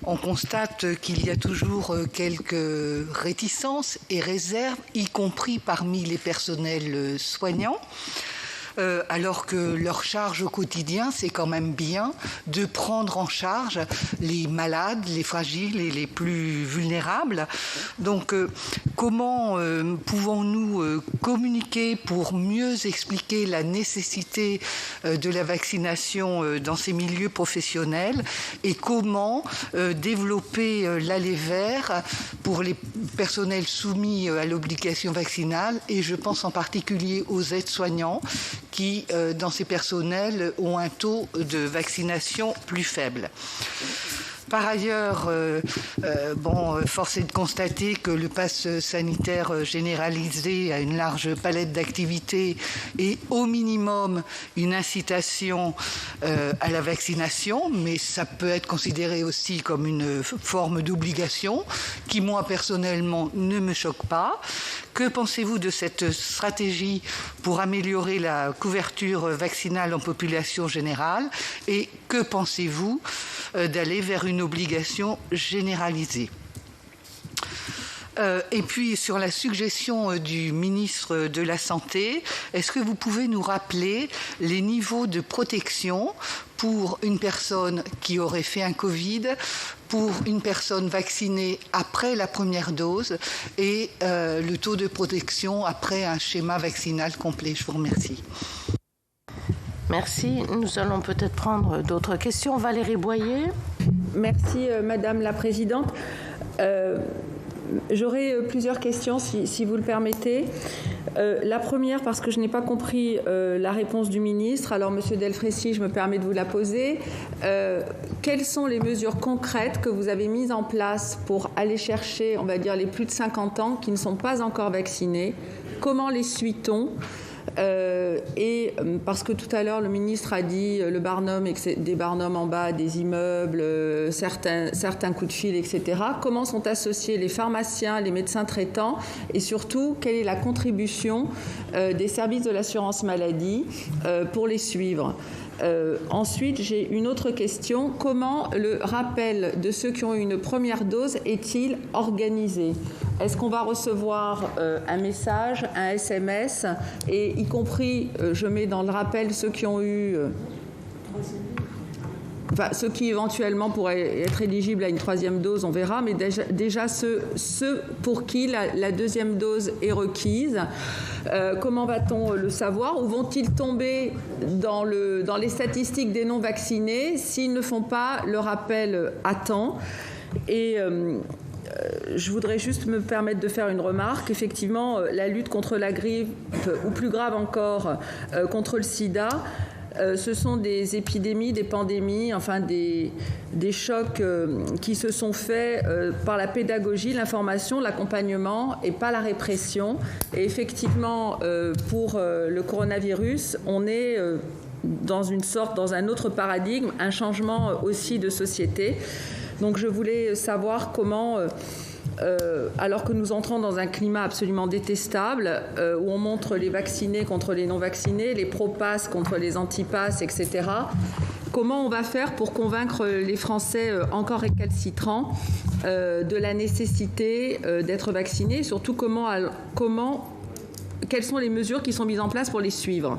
on constate qu'il y a toujours quelques réticences et réserves, y compris parmi les personnels soignants. Alors que leur charge au quotidien, c'est quand même bien de prendre en charge les malades, les fragiles et les plus vulnérables. Donc, comment pouvons-nous communiquer pour mieux expliquer la nécessité de la vaccination dans ces milieux professionnels et comment développer l'aller vert pour les personnels soumis à l'obligation vaccinale, et je pense en particulier aux aides-soignants qui, dans ces personnels, ont un taux de vaccination plus faible. Par ailleurs, force est de constater que le pass sanitaire généralisé a une large palette d'activités et au minimum une incitation à la vaccination, mais ça peut être considéré aussi comme une forme d'obligation qui, moi, personnellement, ne me choque pas. Que pensez-vous de cette stratégie pour améliorer la couverture vaccinale en population générale et que pensez-vous d'aller vers une obligation généralisée? Et puis, sur la suggestion du ministre de la Santé, est-ce que vous pouvez nous rappeler les niveaux de protection pour une personne qui aurait fait un Covid, pour une personne vaccinée après la première dose et le taux de protection après un schéma vaccinal complet? Je vous remercie. Merci. Nous allons peut-être prendre d'autres questions. Valérie Boyer. Merci, Madame la Présidente. J'aurais plusieurs questions, si vous le permettez. La première, parce que je n'ai pas compris la réponse du ministre. Alors, Monsieur Delfraissy, je me permets de vous la poser. Quelles sont les mesures concrètes que vous avez mises en place pour aller chercher, on va dire, les plus de 50 ans qui ne sont pas encore vaccinés? Comment les suit-on? Et parce que tout à l'heure le ministre a dit le Barnum, des Barnums en bas des immeubles, certains coups de fil, etc. Comment sont associés les pharmaciens, les médecins traitants et surtout quelle est la contribution des services de l'assurance maladie pour les suivre? Ensuite, j'ai une autre question. Comment le rappel de ceux qui ont eu une première dose est-il organisé? Est-ce qu'on va recevoir un message, un SMS, et y compris, je mets dans le rappel ceux qui ont eu... ceux qui éventuellement pourraient être éligibles à une troisième dose, on verra, mais déjà ceux pour qui la deuxième dose est requise. Comment va-t-on le savoir? Où vont-ils tomber dans les statistiques des non-vaccinés s'ils ne font pas le rappel à temps? Et je voudrais juste me permettre de faire une remarque. Effectivement, la lutte contre la grippe, ou plus grave encore, contre le sida, ce sont des épidémies, des pandémies, enfin des chocs qui se sont faits par la pédagogie, l'information, l'accompagnement et pas la répression. Et effectivement, pour le coronavirus, on est dans un autre paradigme, un changement aussi de société. Donc je voulais savoir comment... alors que nous entrons dans un climat absolument détestable, où on montre les vaccinés contre les non-vaccinés, les pro-passes contre les anti-passes, etc. Comment on va faire pour convaincre les Français encore récalcitrants de la nécessité d'être vaccinés, et surtout quelles sont les mesures qui sont mises en place pour les suivre?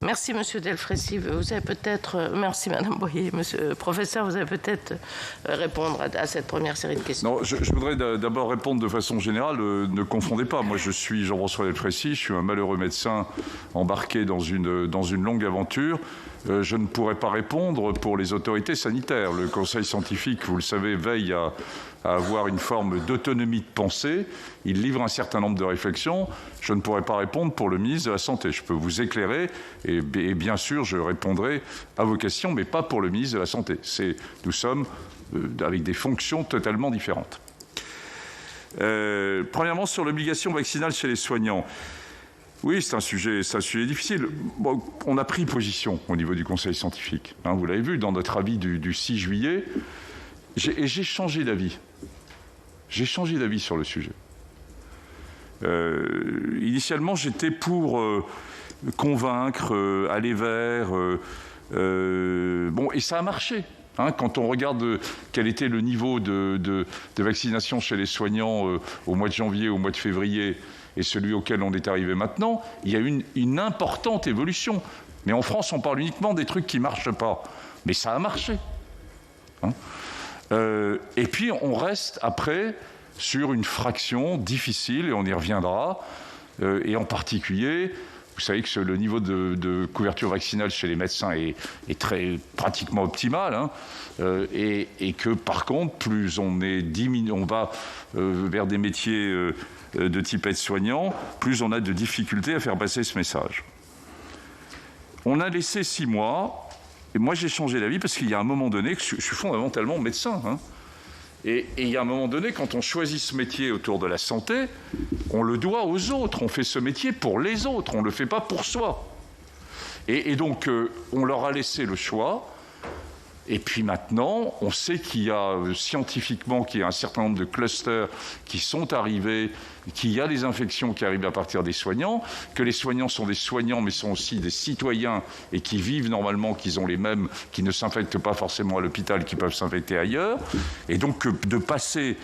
Merci, Monsieur Delfraissy. Vous avez peut-être... Merci, Madame Boyer. Monsieur le professeur, vous allez peut-être répondre à cette première série de questions. Non, je voudrais d'abord répondre de façon générale. Ne confondez pas. Moi, je suis Jean-François Delfraissy. Je suis un malheureux médecin embarqué dans une longue aventure. Je ne pourrais pas répondre pour les autorités sanitaires. Le Conseil scientifique, vous le savez, veille à avoir une forme d'autonomie de pensée. Il livre un certain nombre de réflexions. Je ne pourrais pas répondre pour le ministre de la Santé. Je peux vous éclairer et bien sûr, je répondrai à vos questions, mais pas pour le ministre de la Santé. Nous sommes avec des fonctions totalement différentes. Premièrement, sur l'obligation vaccinale chez les soignants. Oui, c'est un sujet difficile. Bon, on a pris position au niveau du Conseil scientifique. Vous l'avez vu dans notre avis du 6 juillet. Et j'ai changé d'avis. J'ai changé d'avis sur le sujet. Initialement, j'étais pour convaincre, aller vers... et ça a marché. Quand on regarde quel était le niveau de vaccination chez les soignants au mois de janvier, au mois de février, et celui auquel on est arrivé maintenant, il y a une importante évolution. Mais en France, on parle uniquement des trucs qui ne marchent pas. Mais ça a marché. Et puis, on reste après sur une fraction difficile, et on y reviendra, et en particulier... Vous savez que le niveau de couverture vaccinale chez les médecins est pratiquement optimal, et que par contre, plus on va vers des métiers de type aide-soignant, plus on a de difficultés à faire passer ce message. On a laissé 6 mois, et moi j'ai changé d'avis parce qu'il y a un moment donné, que je suis fondamentalement médecin, et il y a un moment donné, quand on choisit ce métier autour de la santé, on le doit aux autres. On fait ce métier pour les autres, on ne le fait pas pour soi. Et donc, on leur a laissé le choix. Et puis maintenant, on sait qu'il y a scientifiquement qu'il y a un certain nombre de clusters qui sont arrivés, qu'il y a des infections qui arrivent à partir des soignants, que les soignants sont des soignants mais sont aussi des citoyens et qui vivent normalement, qu'ils ont les mêmes, qui ne s'infectent pas forcément à l'hôpital, qui peuvent s'infecter ailleurs. Et donc de passer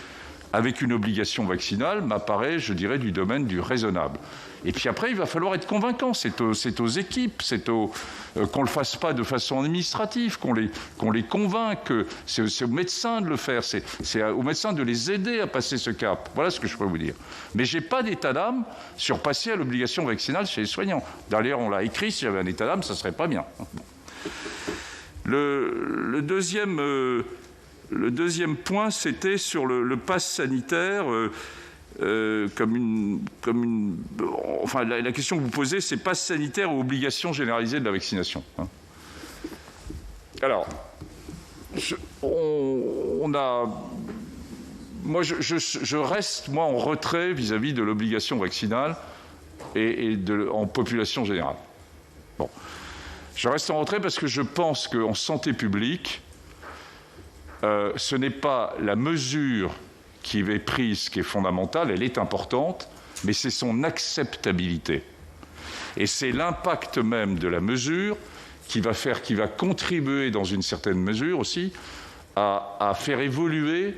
avec une obligation vaccinale m'apparaît, je dirais, du domaine du raisonnable. Et puis après, il va falloir être convaincant. C'est aux équipes, qu'on ne le fasse pas de façon administrative, qu'on les convainque. C'est aux médecins de le faire. C'est aux médecins de les aider à passer ce cap. Voilà ce que je peux vous dire. Mais je n'ai pas d'état d'âme sur passer à l'obligation vaccinale chez les soignants. D'ailleurs, on l'a écrit, si j'avais un état d'âme, ça ne serait pas bien. Le deuxième point, c'était sur le pass sanitaire. Enfin, la question que vous posez, c'est passe sanitaire ou obligation généralisée de la vaccination. Alors, je reste en retrait vis-à-vis de l'obligation vaccinale et en population générale. Bon, je reste en retrait parce que je pense qu'en santé publique, ce n'est pas la mesure qui est prise, qui est fondamentale, elle est importante, mais c'est son acceptabilité. Et c'est l'impact même de la mesure qui va contribuer dans une certaine mesure aussi à faire évoluer,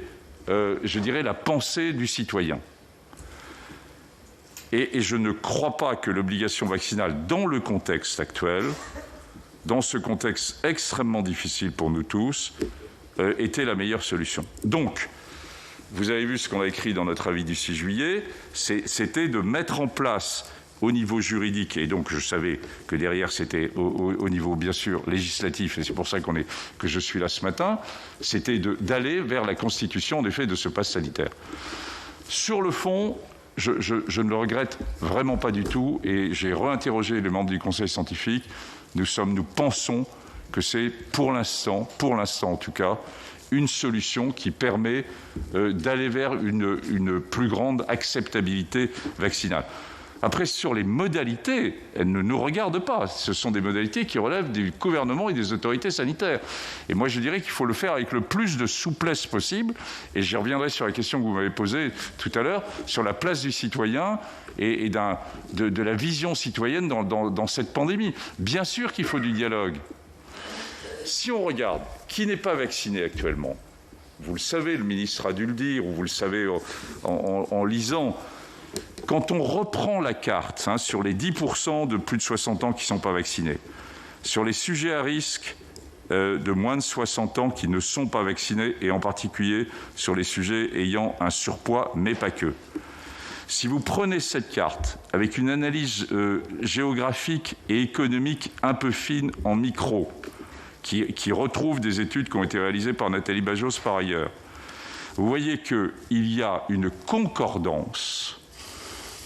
je dirais, la pensée du citoyen. Et je ne crois pas que l'obligation vaccinale, dans le contexte actuel, dans ce contexte extrêmement difficile pour nous tous, était la meilleure solution. Donc, vous avez vu ce qu'on a écrit dans notre avis du 6 juillet, c'était de mettre en place au niveau juridique, et donc je savais que derrière c'était au niveau bien sûr législatif, et c'est pour ça que je suis là ce matin, c'était d'aller vers la constitution en effet de ce pass sanitaire. Sur le fond, je ne le regrette vraiment pas du tout, et j'ai réinterrogé les membres du conseil scientifique, nous pensons que c'est pour l'instant en tout cas, une solution qui permet d'aller vers une plus grande acceptabilité vaccinale. Après, sur les modalités, elles ne nous regardent pas. Ce sont des modalités qui relèvent du gouvernement et des autorités sanitaires. Et moi, je dirais qu'il faut le faire avec le plus de souplesse possible. Et j'y reviendrai sur la question que vous m'avez posée tout à l'heure, sur la place du citoyen et de la vision citoyenne dans cette pandémie. Bien sûr qu'il faut du dialogue. Si on regarde qui n'est pas vacciné actuellement, vous le savez, le ministre a dû le dire, ou vous le savez en lisant, quand on reprend la carte sur les 10% de plus de 60 ans qui ne sont pas vaccinés, sur les sujets à risque de moins de 60 ans qui ne sont pas vaccinés, et en particulier sur les sujets ayant un surpoids, mais pas que. Si vous prenez cette carte avec une analyse géographique et économique un peu fine en micro, qui retrouve des études qui ont été réalisées par Nathalie Bajos par ailleurs, vous voyez qu'il y a une concordance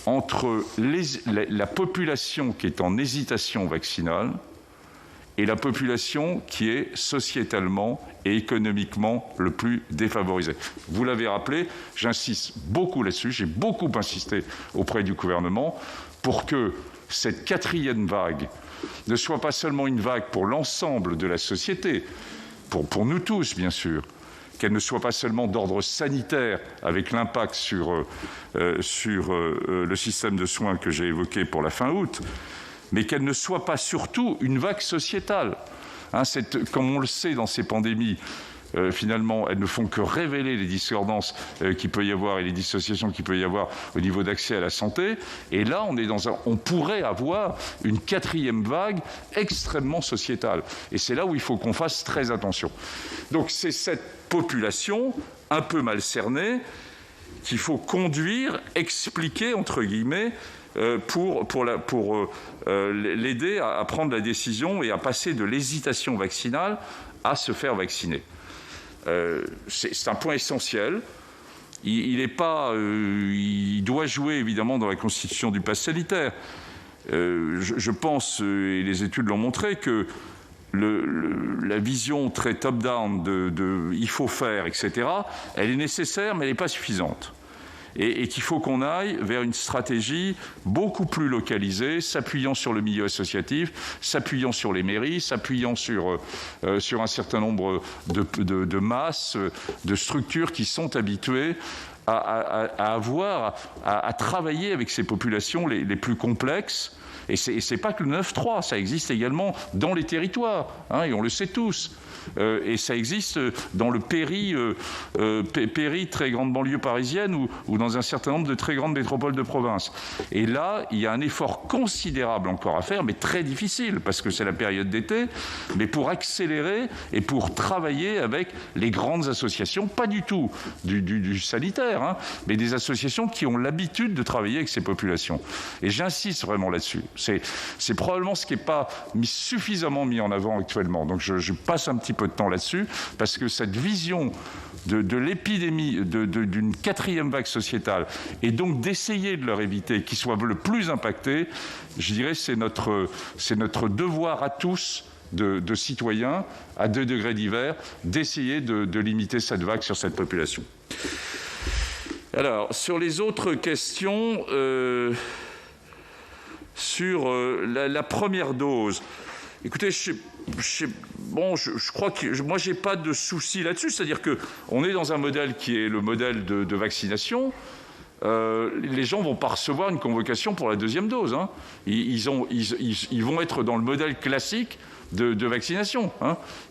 entre la population qui est en hésitation vaccinale et la population qui est sociétalement et économiquement le plus défavorisée. Vous l'avez rappelé, j'insiste beaucoup là-dessus, j'ai beaucoup insisté auprès du gouvernement pour que cette 4e vague ne soit pas seulement une vague pour l'ensemble de la société, pour nous tous bien sûr, qu'elle ne soit pas seulement d'ordre sanitaire avec l'impact sur le système de soins que j'ai évoqué pour la fin août, mais qu'elle ne soit pas surtout une vague sociétale. Comme on le sait dans ces pandémies, finalement, elles ne font que révéler les discordances qu'il peut y avoir et les dissociations qu'il peut y avoir au niveau d'accès à la santé. Et là, on pourrait avoir une 4e vague extrêmement sociétale. Et c'est là où il faut qu'on fasse très attention. Donc c'est cette population un peu mal cernée qu'il faut conduire, expliquer, entre guillemets, pour l'aider à prendre la décision et à passer de l'hésitation vaccinale à se faire vacciner. C'est un point essentiel. Il doit jouer évidemment dans la constitution du pass sanitaire. Je pense, et les études l'ont montré, que la vision très top-down de il faut faire, etc., elle est nécessaire, mais elle n'est pas suffisante. Et qu'il faut qu'on aille vers une stratégie beaucoup plus localisée, s'appuyant sur le milieu associatif, s'appuyant sur les mairies, s'appuyant sur un certain nombre de masses, de structures qui sont habituées à travailler avec ces populations les plus complexes. Et c'est pas que le 9-3, ça existe également dans les territoires, et on le sait tous. Et ça existe dans le péri très grande banlieue parisienne ou dans un certain nombre de très grandes métropoles de province. Et là, il y a un effort considérable encore à faire, mais très difficile, parce que c'est la période d'été, mais pour accélérer et pour travailler avec les grandes associations, pas du tout du sanitaire, mais des associations qui ont l'habitude de travailler avec ces populations. Et j'insiste vraiment là-dessus. C'est probablement ce qui n'est pas suffisamment mis en avant actuellement. Donc je passe un petit peu de temps là-dessus, parce que cette vision de l'épidémie, d'une 4e vague sociétale, et donc d'essayer de leur éviter qu'ils soient le plus impactés, je dirais c'est notre devoir à tous de citoyens, à 2 degrés divers, d'essayer de limiter cette vague sur cette population. Alors, sur les autres questions, sur la première dose, écoutez, je crois que moi, j'ai pas de souci là-dessus. C'est-à-dire qu'on est dans un modèle qui est le modèle de vaccination. Les gens vont pas recevoir une convocation pour la 2e dose. Ils vont être dans le modèle classique de vaccination.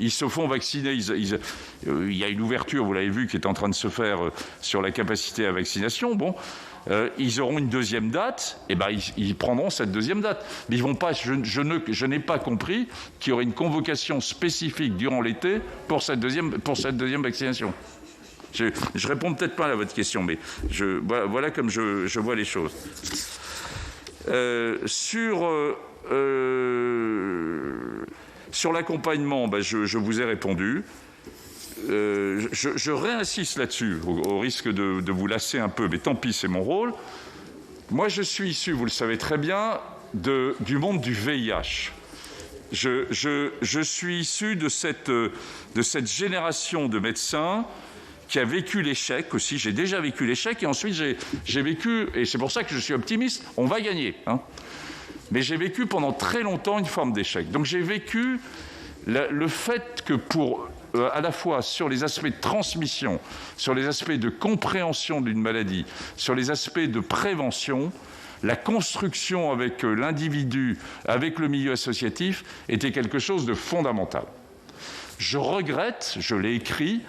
Ils se font vacciner. Il y a une ouverture, vous l'avez vu, qui est en train de se faire sur la capacité à vaccination. Bon. Ils auront une 2e date, et ils prendront cette 2e date. Mais ils vont pas. Je n'ai pas compris qu'il y aurait une convocation spécifique durant l'été pour cette deuxième vaccination. Je réponds peut-être pas à votre question, mais voilà comme je vois les choses. Sur l'accompagnement, je vous ai répondu. Je réinsiste là-dessus, au risque de vous lasser un peu, mais tant pis, c'est mon rôle. Moi, je suis issu, vous le savez très bien, du monde du VIH. Je suis issu de cette génération de médecins qui a vécu l'échec aussi. J'ai déjà vécu l'échec, et ensuite j'ai vécu, et c'est pour ça que je suis optimiste, on va gagner. Mais j'ai vécu pendant très longtemps une forme d'échec. Donc j'ai vécu le fait que à la fois sur les aspects de transmission, sur les aspects de compréhension d'une maladie, sur les aspects de prévention, la construction avec l'individu, avec le milieu associatif, était quelque chose de fondamental. Je regrette, je l'ai écrit,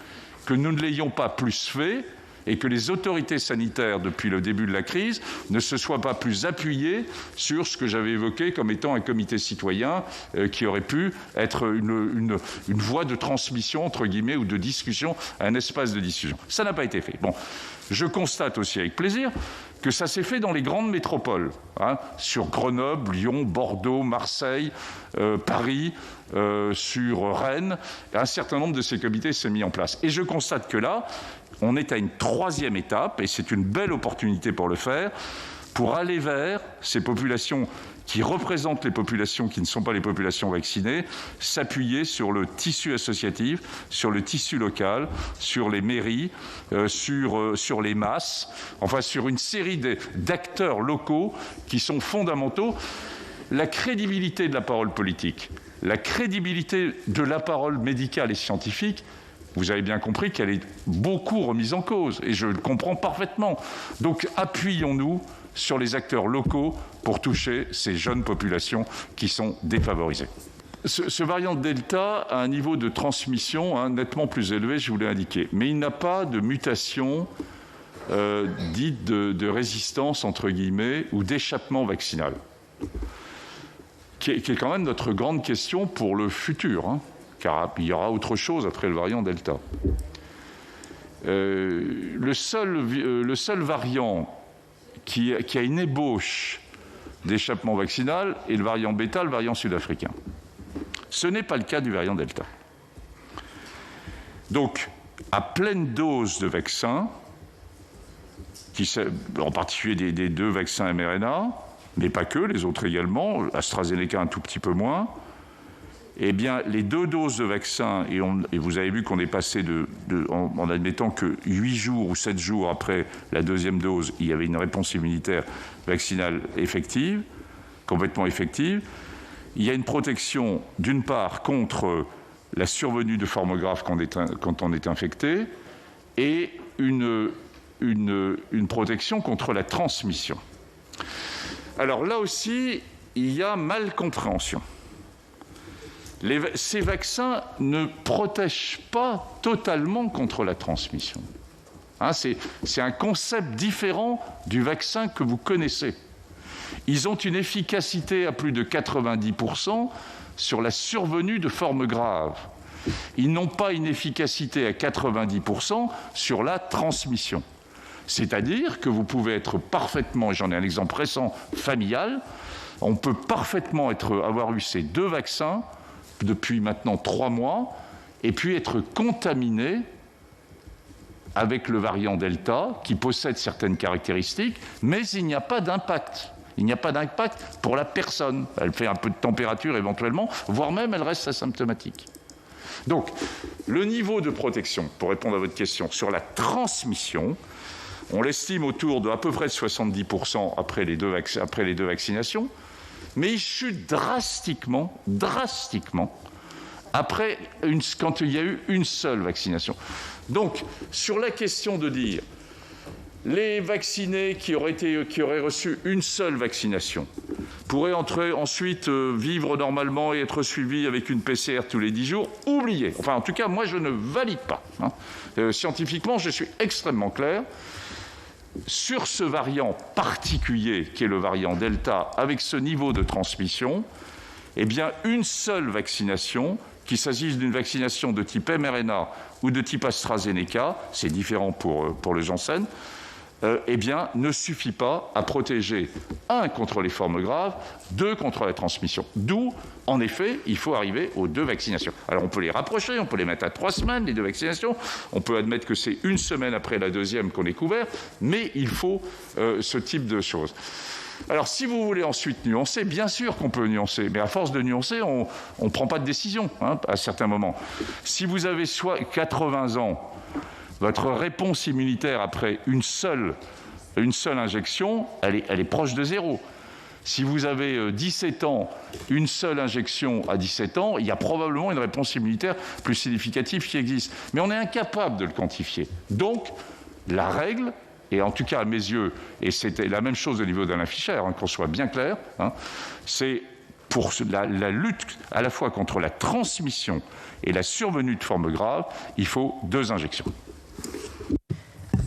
que nous ne l'ayons pas plus fait, et que les autorités sanitaires, depuis le début de la crise, ne se soient pas plus appuyées sur ce que j'avais évoqué comme étant un comité citoyen qui aurait pu être une voie de transmission, entre guillemets, ou de discussion, un espace de discussion. Ça n'a pas été fait. Bon, je constate aussi avec plaisir que ça s'est fait dans les grandes métropoles, sur Grenoble, Lyon, Bordeaux, Marseille, Paris, sur Rennes. Un certain nombre de ces comités s'est mis en place. Et je constate que là, on est à une 3e étape, et c'est une belle opportunité pour le faire, pour aller vers ces populations qui représentent les populations qui ne sont pas les populations vaccinées, s'appuyer sur le tissu associatif, sur le tissu local, sur les mairies, sur les masses, enfin sur une série d'acteurs locaux qui sont fondamentaux. La crédibilité de la parole politique, la crédibilité de la parole médicale et scientifique, vous avez bien compris qu'elle est beaucoup remise en cause, et je le comprends parfaitement. Donc appuyons-nous sur les acteurs locaux pour toucher ces jeunes populations qui sont défavorisées. Ce variant Delta a un niveau de transmission nettement plus élevé, je vous l'ai indiqué. Mais il n'a pas de mutation dite de résistance, entre guillemets, ou d'échappement vaccinal, qui est quand même notre grande question pour le futur, car il y aura autre chose après le variant Delta. Le seul variant qui a une ébauche d'échappement vaccinal est le variant bêta, le variant sud-africain. Ce n'est pas le cas du variant Delta. Donc, à pleine dose de vaccin, en particulier des 2 vaccins mRNA, mais pas que, les autres également, AstraZeneca un tout petit peu moins, eh bien, les 2 doses de vaccin, et vous avez vu qu'on est passé en admettant que 8 jours ou 7 jours après la 2e dose, il y avait une réponse immunitaire vaccinale effective, complètement effective. Il y a une protection, d'une part, contre la survenue de formes graves quand on est infecté, et une protection contre la transmission. Alors là aussi, il y a malcompréhension. Ces vaccins ne protègent pas totalement contre la transmission. C'est un concept différent du vaccin que vous connaissez. Ils ont une efficacité à plus de 90% sur la survenue de formes graves. Ils n'ont pas une efficacité à 90% sur la transmission. C'est-à-dire que vous pouvez être parfaitement, et j'en ai un exemple récent, familial, on peut parfaitement avoir eu ces 2 vaccins depuis maintenant 3 mois, et puis être contaminé avec le variant Delta, qui possède certaines caractéristiques, mais il n'y a pas d'impact. Il n'y a pas d'impact pour la personne. Elle fait un peu de température éventuellement, voire même elle reste asymptomatique. Donc, le niveau de protection, pour répondre à votre question, sur la transmission, on l'estime autour de à peu près de 70% après les deux vaccinations, mais il chute drastiquement, quand il y a eu une seule vaccination. Donc, sur la question de dire les vaccinés qui auraient reçu une seule vaccination pourraient ensuite vivre normalement et être suivis avec une PCR tous les 10 jours, oubliez. Enfin, en tout cas, moi, je ne valide pas. Scientifiquement, je suis extrêmement clair. Sur ce variant particulier, qui est le variant Delta, avec ce niveau de transmission, eh bien, une seule vaccination, qu'il s'agisse d'une vaccination de type mRNA ou de type AstraZeneca, c'est différent pour le Janssen, eh bien, ne suffit pas à protéger, 1, contre les formes graves, 2, contre la transmission. D'où, en effet, il faut arriver aux 2 vaccinations. Alors, on peut les rapprocher, on peut les mettre à 3 semaines, les 2 vaccinations. On peut admettre que c'est 1 semaine après la 2e qu'on est couvert, mais il faut ce type de choses. Alors, si vous voulez ensuite nuancer, bien sûr qu'on peut nuancer, mais à force de nuancer, on ne prend pas de décision à certains moments. Si vous avez soit 80 ans, votre réponse immunitaire après une seule injection, elle est proche de 0. Si vous avez 17 ans, une seule injection à 17 ans, il y a probablement une réponse immunitaire plus significative qui existe. Mais on est incapable de le quantifier. Donc, la règle, et en tout cas à mes yeux, et c'était la même chose au niveau d'Alain Fischer, qu'on soit bien clair, c'est pour la lutte à la fois contre la transmission et la survenue de formes graves, il faut 2 injections.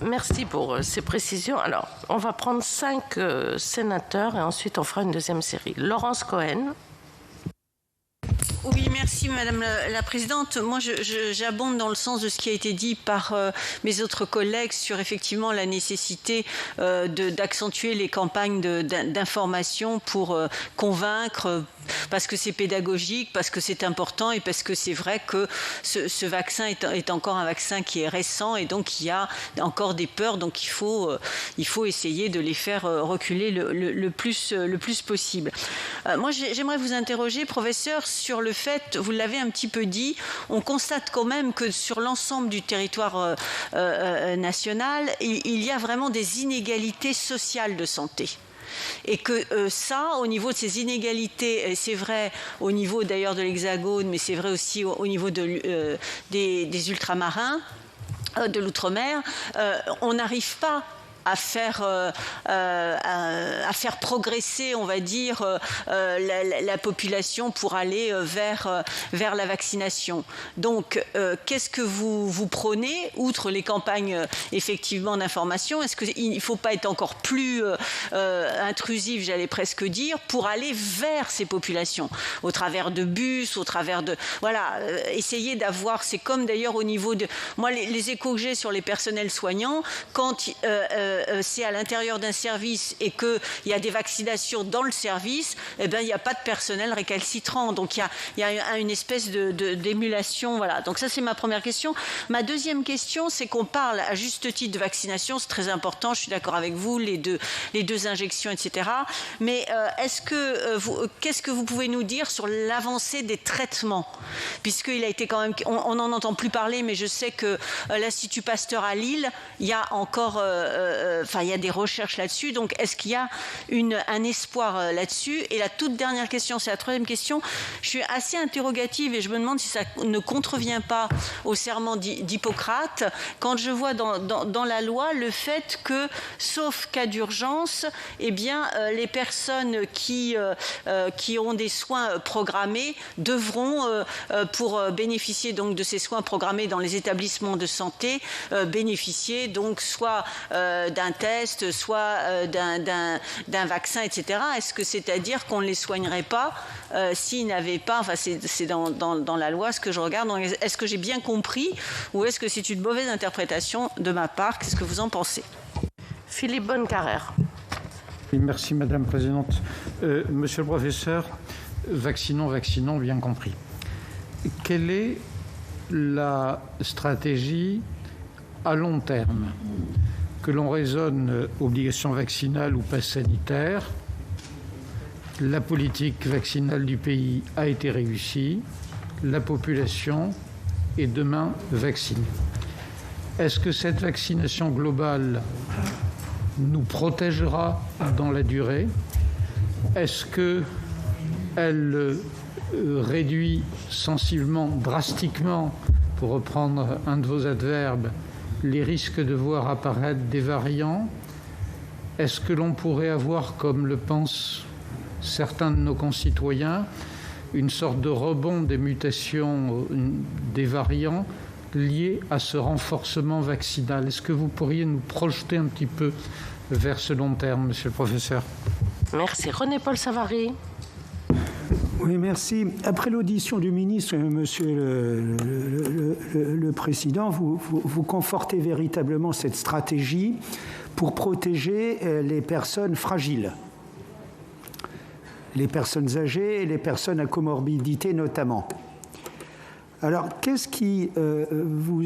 Merci pour ces précisions. Alors, on va prendre 5 sénateurs et ensuite on fera une deuxième série. Laurence Cohen. Oui, merci Madame la Présidente. Moi, j'abonde dans le sens de ce qui a été dit par mes autres collègues sur effectivement la nécessité d'accentuer les campagnes d'information pour convaincre, parce que c'est pédagogique, parce que c'est important et parce que c'est vrai que ce vaccin est encore un vaccin qui est récent et donc il y a encore des peurs, donc il faut essayer de les faire reculer le plus possible. Moi, j'aimerais vous interroger, professeur, sur le fait, vous l'avez un petit peu dit, on constate quand même que sur l'ensemble du territoire national, il y a vraiment des inégalités sociales de santé. Et que ça, au niveau de ces inégalités, et c'est vrai au niveau d'ailleurs de l'Hexagone, mais c'est vrai aussi au niveau des ultramarins, de l'outre-mer, on n'arrive pas à faire progresser, on va dire, la population pour aller vers la vaccination. Donc, qu'est-ce que vous prônez, outre les campagnes effectivement d'information? Est-ce qu'il ne faut pas être encore plus intrusif, j'allais presque dire, pour aller vers ces populations, au travers de bus, au travers de... Voilà, essayer d'avoir... C'est comme d'ailleurs au niveau de... Moi, les échos que j'ai sur les personnels soignants, quand c'est à l'intérieur d'un service et qu'il y a des vaccinations dans le service, eh ben, il n'y a pas de personnel récalcitrant. Donc, il y a une espèce d'émulation. Voilà. Donc, ça, c'est ma première question. Ma deuxième question, c'est qu'on parle à juste titre de vaccination. C'est très important. Je suis d'accord avec vous, les deux injections, etc. Mais qu'est-ce que vous pouvez nous dire sur l'avancée des traitements? Puisqu'il a été quand même... On n'en entend plus parler, mais je sais que l'Institut Pasteur à Lille, il y a encore... il y a des recherches là-dessus. Donc, est-ce qu'il y a un espoir là-dessus? Et la toute dernière question, c'est la troisième question. Je suis assez interrogative et je me demande si ça ne contrevient pas au serment d'Hippocrate quand je vois dans la loi le fait que, sauf cas d'urgence, eh bien, les personnes qui ont des soins programmés devront, pour bénéficier donc de ces soins programmés dans les établissements de santé, bénéficier donc soit d'un test, soit d'un vaccin, etc. Est-ce que c'est-à-dire qu'on ne les soignerait pas s'ils n'avaient pas... Enfin, c'est dans la loi ce que je regarde. Donc, est-ce que j'ai bien compris ou est-ce que c'est une mauvaise interprétation de ma part? Qu'est-ce que vous en pensez? Philippe Bonnecarrère. Merci Madame la Présidente. Monsieur le Professeur, vaccinons, bien compris. Quelle est la stratégie à long terme? Que l'on raisonne obligation vaccinale ou passe sanitaire, la politique vaccinale du pays a été réussie, la population est demain vaccinée. Est-ce que cette vaccination globale nous protégera dans la durée? Est-ce qu'elle réduit sensiblement, drastiquement, pour reprendre un de vos adverbes, les risques de voir apparaître des variants? Est-ce que l'on pourrait avoir, comme le pensent certains de nos concitoyens, une sorte de rebond des mutations des variants liés à ce renforcement vaccinal? Est-ce que vous pourriez nous projeter un petit peu vers ce long terme, Monsieur le Professeur? Merci. René-Paul Savary. Oui, merci. Après l'audition du ministre, Monsieur le Président, vous confortez véritablement cette stratégie pour protéger les personnes fragiles, les personnes âgées et les personnes à comorbidité notamment. Alors, qu'est-ce qui vous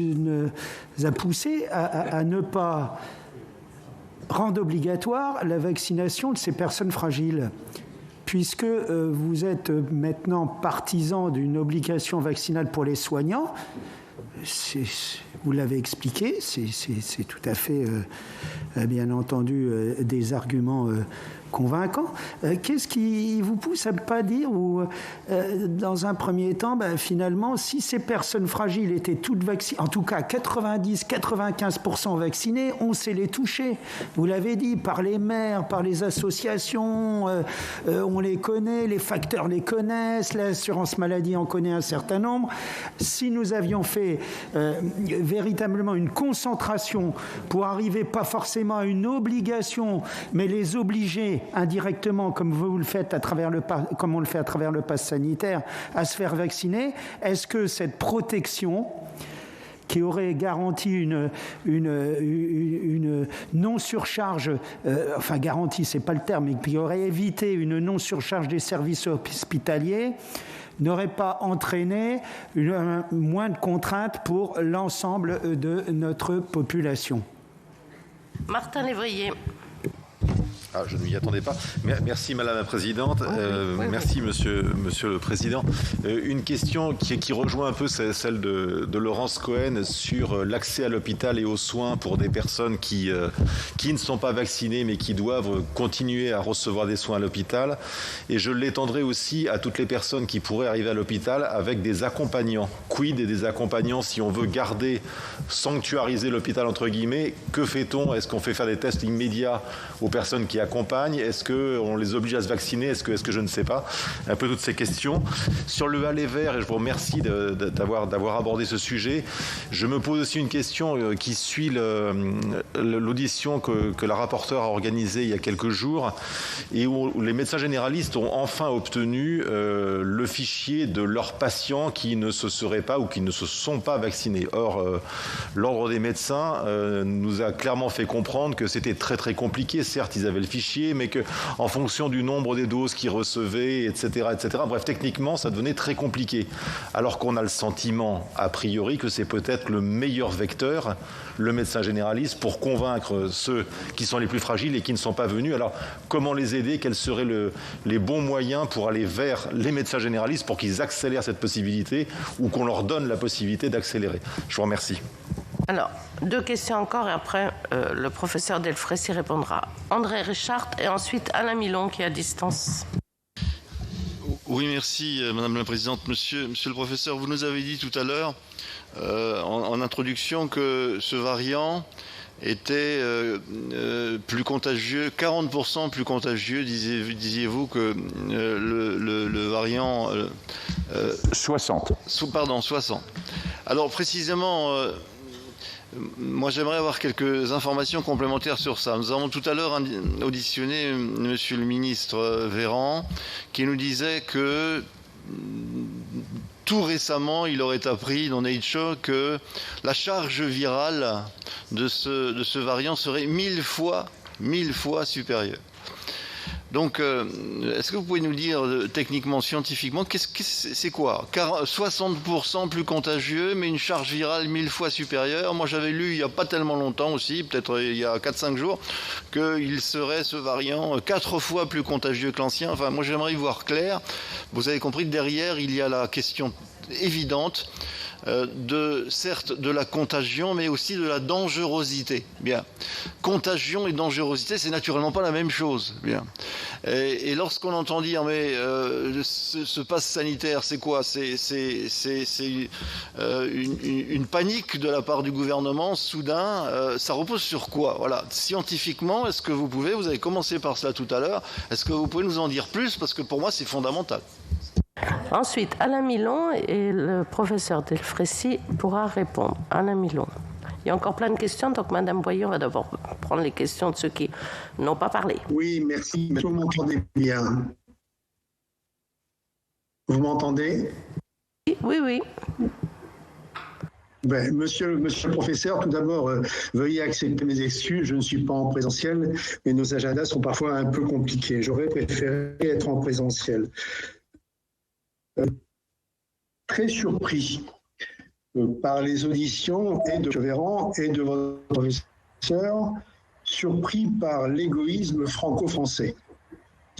a poussé à ne pas rendre obligatoire la vaccination de ces personnes fragiles ? Puisque vous êtes maintenant partisan d'une obligation vaccinale pour les soignants, vous l'avez expliqué, c'est tout à fait, bien entendu, des arguments convaincants. Qu'est-ce qui vous pousse à ne pas dire, ou dans un premier temps, finalement, si ces personnes fragiles étaient toutes vaccinées, en tout cas 90-95% vaccinées, on sait les toucher. Vous l'avez dit, par les maires, par les associations, on les connaît, les facteurs les connaissent, l'assurance maladie en connaît un certain nombre. Si nous avions fait véritablement une concentration pour arriver pas forcément à une obligation, mais les obliger indirectement, comme vous le faites comme on le fait à travers le pass sanitaire, à se faire vacciner, est-ce que cette protection qui aurait garanti une non-surcharge, enfin garantie, c'est pas le terme, mais qui aurait évité une non-surcharge des services hospitaliers, n'aurait pas entraîné moins de contraintes pour l'ensemble de notre population? Martin Lévrier. Ah, je ne m'y attendais pas. Merci Madame la Présidente. Merci Monsieur le Président. Une question qui rejoint un peu celle de Laurence Cohen sur l'accès à l'hôpital et aux soins pour des personnes qui ne sont pas vaccinées mais qui doivent continuer à recevoir des soins à l'hôpital. Et je l'étendrai aussi à toutes les personnes qui pourraient arriver à l'hôpital avec des accompagnants. Quid des accompagnants si on veut garder, sanctuariser l'hôpital entre guillemets? Que fait-on? Est-ce qu'on fait faire des tests immédiats aux personnes qui accompagnent? Est-ce qu'on les oblige à se vacciner? Est-ce que je ne sais pas? Un peu toutes ces questions. Sur le aller vert, et je vous remercie d'avoir abordé ce sujet, je me pose aussi une question qui suit l'audition que la rapporteure a organisée il y a quelques jours et où les médecins généralistes ont enfin obtenu le fichier de leurs patients qui ne se seraient pas ou qui ne se sont pas vaccinés. Or, l'Ordre des médecins nous a clairement fait comprendre que c'était très très compliqué. Certes, ils avaient le fichier, mais qu'en fonction du nombre des doses qu'ils recevaient, etc., bref, techniquement, ça devenait très compliqué. Alors qu'on a le sentiment, a priori, que c'est peut-être le meilleur vecteur, le médecin généraliste, pour convaincre ceux qui sont les plus fragiles et qui ne sont pas venus. Alors, comment les aider? Quels seraient les bons moyens pour aller vers les médecins généralistes pour qu'ils accélèrent cette possibilité ou qu'on leur donne la possibilité d'accélérer? Je vous remercie. Alors, 2 questions encore et après, le professeur Delfraissy répondra. André Richard et ensuite Alain Milon qui est à distance. Oui, merci Madame la Présidente. Monsieur le professeur, vous nous avez dit tout à l'heure, en introduction, que ce variant était plus contagieux, 40% plus contagieux, disiez-vous, que le variant... 60. Pardon, 60. Alors précisément... moi, j'aimerais avoir quelques informations complémentaires sur ça. Nous avons tout à l'heure auditionné Monsieur le ministre Véran, qui nous disait que tout récemment, il aurait appris dans Nature que la charge virale de ce variant serait 1000 fois supérieure. Donc, est-ce que vous pouvez nous dire techniquement, scientifiquement, c'est quoi 60% plus contagieux, mais une charge virale 1000 fois supérieure. Moi, j'avais lu il n'y a pas tellement longtemps aussi, peut-être il y a 4-5 jours, qu'il serait, ce variant, 4 fois plus contagieux que l'ancien. Enfin, moi, j'aimerais y voir clair. Vous avez compris que derrière, il y a la question évidente certes de la contagion, mais aussi de la dangerosité. Bien. Contagion et dangerosité, c'est naturellement pas la même chose. Bien. Et lorsqu'on entend dire, mais ce passe sanitaire, c'est quoi? C'est une panique de la part du gouvernement, soudain. Ça repose sur quoi? Voilà. Scientifiquement, est-ce que vous avez commencé par cela tout à l'heure, est-ce que vous pouvez nous en dire plus? Parce que pour moi, c'est fondamental. Ensuite, Alain Milon et le professeur Delfraissy pourra répondre. Alain Milon. Il y a encore plein de questions, donc Madame Boyer, on va d'abord prendre les questions de ceux qui n'ont pas parlé. Oui, merci. Vous m'entendez bien? Vous m'entendez? Oui. Ben, monsieur le professeur, tout d'abord, veuillez accepter mes excuses. Je ne suis pas en présentiel, mais nos agendas sont parfois un peu compliqués. J'aurais préféré être en présentiel. Très surpris par les auditions et de Véran et de votre professeur, surpris par l'égoïsme franco-français.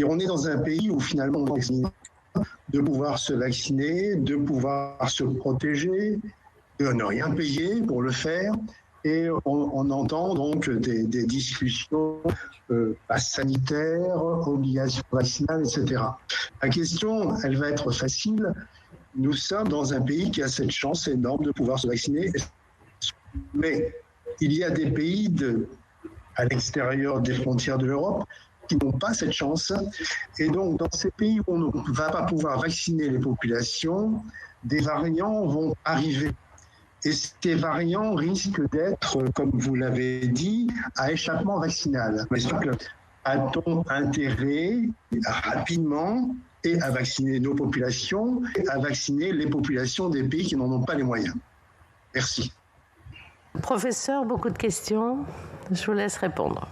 On est dans un pays où finalement on a de pouvoir se vacciner, de pouvoir se protéger, de ne rien payer pour le faire. Et on entend donc des discussions passe sanitaire, obligation vaccinale, etc. La question, elle va être facile. Nous sommes dans un pays qui a cette chance énorme de pouvoir se vacciner. Mais il y a des pays à l'extérieur des frontières de l'Europe qui n'ont pas cette chance. Et donc, dans ces pays où on ne va pas pouvoir vacciner les populations, des variants vont arriver. Et ces variants risquent d'être, comme vous l'avez dit, à échappement vaccinal. A-t-on intérêt rapidement à vacciner nos populations et à vacciner les populations des pays qui n'en ont pas les moyens? Merci. Professeur, beaucoup de questions. Je vous laisse répondre.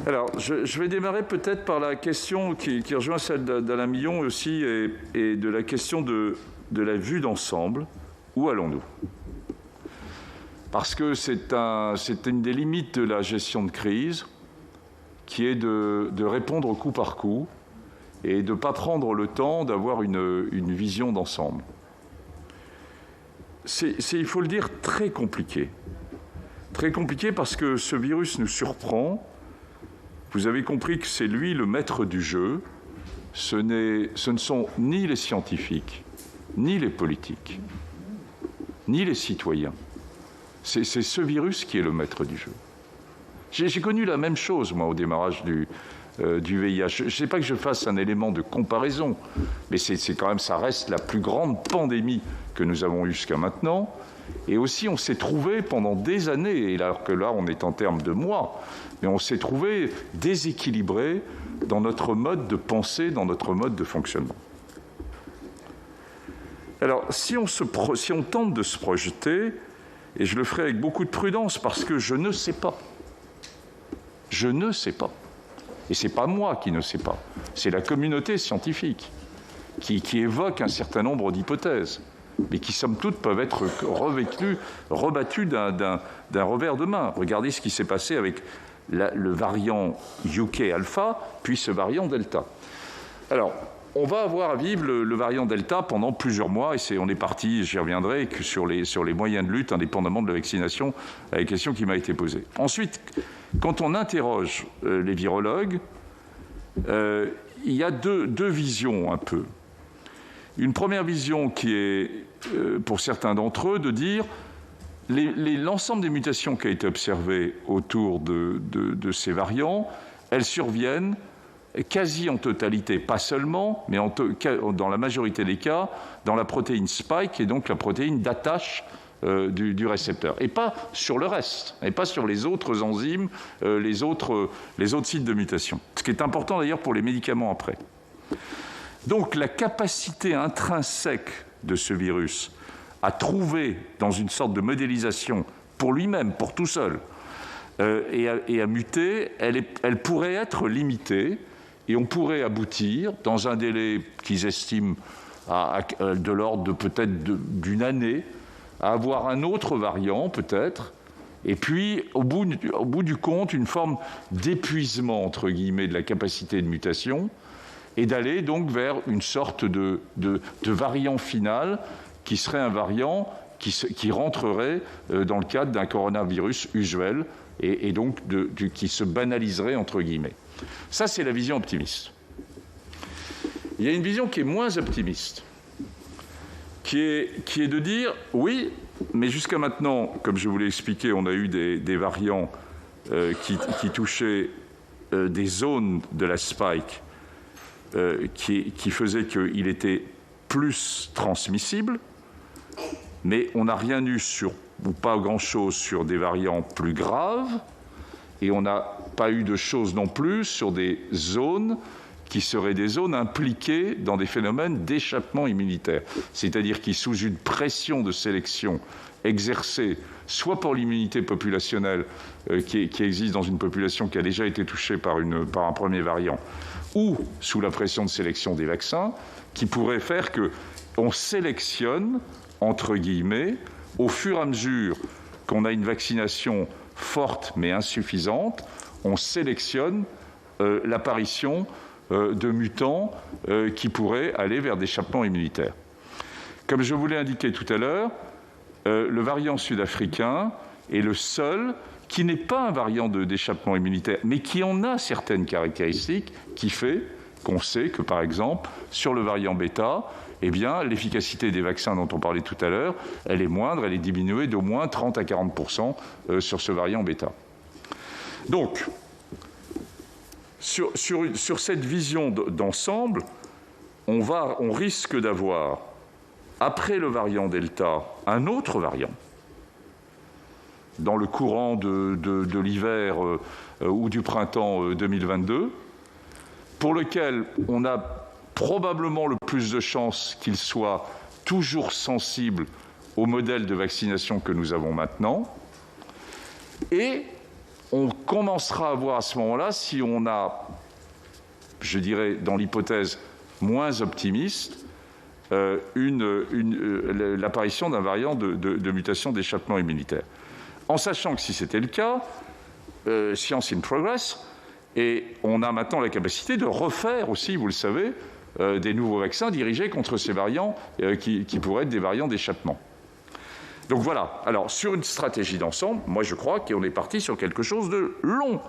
Alors, je vais démarrer peut-être par la question qui rejoint celle d'Alain Milon aussi et de la question de la vue d'ensemble. Où allons-nous? Parce que c'est une des limites de la gestion de crise qui est de répondre au coup par coup et de ne pas prendre le temps d'avoir une vision d'ensemble. C'est, il faut le dire, très compliqué. Très compliqué parce que ce virus nous surprend. Vous avez compris que c'est lui le maître du jeu. Ce ne sont ni les scientifiques, ni les politiques, ni les citoyens. C'est ce virus qui est le maître du jeu. J'ai connu la même chose, moi, au démarrage du VIH. Je ne sais pas que je fasse un élément de comparaison, mais c'est quand même, ça reste la plus grande pandémie que nous avons eue jusqu'à maintenant. Et aussi, on s'est trouvé pendant des années, et alors que là, on est en termes de mois, mais on s'est trouvé déséquilibré dans notre mode de pensée, dans notre mode de fonctionnement. Alors, si on tente de se projeter, et je le ferai avec beaucoup de prudence, parce que je ne sais pas. Je ne sais pas. Et ce n'est pas moi qui ne sais pas. C'est la communauté scientifique qui évoque un certain nombre d'hypothèses, mais qui, somme toute, peuvent être rebattues d'un revers de main. Regardez ce qui s'est passé avec le variant UK alpha, puis ce variant delta. Alors, on va avoir à vivre le variant delta pendant plusieurs mois, et on est parti, j'y reviendrai, que sur les moyens de lutte, indépendamment de la vaccination, à la question qui m'a été posée. Ensuite, quand on interroge les virologues, il y a deux visions un peu. Une première vision qui est, pour certains d'entre eux, de dire l'ensemble des mutations qui a été observées autour de ces variants, elles surviennent quasi en totalité, pas seulement, mais dans la majorité des cas, dans la protéine spike, qui est donc la protéine d'attache du récepteur, et pas sur le reste, et pas sur les autres enzymes, les autres sites de mutation. Ce qui est important d'ailleurs pour les médicaments après. Donc la capacité intrinsèque de ce virus à trouver dans une sorte de modélisation pour lui-même, pour tout seul, et à muter, elle pourrait être limitée, et on pourrait aboutir, dans un délai qu'ils estiment de l'ordre de peut-être d'une année, à avoir un autre variant, peut-être, et puis, au bout du compte, une forme d'épuisement, entre guillemets, de la capacité de mutation, et d'aller donc vers une sorte de variant final, qui serait un variant qui rentrerait dans le cadre d'un coronavirus usuel, et donc qui se banaliserait, entre guillemets. Ça, c'est la vision optimiste. Il y a une vision qui est moins optimiste, qui est de dire, oui, mais jusqu'à maintenant, comme je vous l'ai expliqué, on a eu des variants qui touchaient des zones de la spike qui faisaient qu'il était plus transmissible, mais on n'a rien eu ou pas grand-chose sur des variants plus graves, et on n'a pas eu de choses non plus sur des zones qui seraient des zones impliquées dans des phénomènes d'échappement immunitaire, c'est-à-dire qui, sous une pression de sélection exercée soit pour l'immunité populationnelle qui existe dans une population qui a déjà été touchée par un premier variant, ou sous la pression de sélection des vaccins, qui pourrait faire qu'on sélectionne, entre guillemets, au fur et à mesure qu'on a une vaccination forte mais insuffisante, on sélectionne l'apparition de mutants qui pourraient aller vers d'échappement immunitaire. Comme je vous l'ai indiqué tout à l'heure, le variant sud-africain est le seul qui n'est pas un variant d'échappement immunitaire, mais qui en a certaines caractéristiques qui fait qu'on sait que, par exemple, sur le variant bêta, eh bien, l'efficacité des vaccins dont on parlait tout à l'heure, elle est moindre, elle est diminuée d'au moins 30 à 40% sur ce variant bêta. Donc, sur cette vision d'ensemble, on risque d'avoir, après le variant Delta, un autre variant, dans le courant de l'hiver ou du printemps 2022, pour lequel on a probablement le plus de chances qu'il soit toujours sensible au modèle de vaccination que nous avons maintenant. Et on commencera à voir à ce moment-là si on a, je dirais, dans l'hypothèse moins optimiste, l'apparition d'un variant de mutation d'échappement immunitaire. En sachant que si c'était le cas, science in progress, Et on a maintenant la capacité de refaire aussi, vous le savez, des nouveaux vaccins dirigés contre ces variants qui pourraient être des variants d'échappement. Donc voilà, alors sur une stratégie d'ensemble, moi je crois qu'on est parti sur quelque chose de long,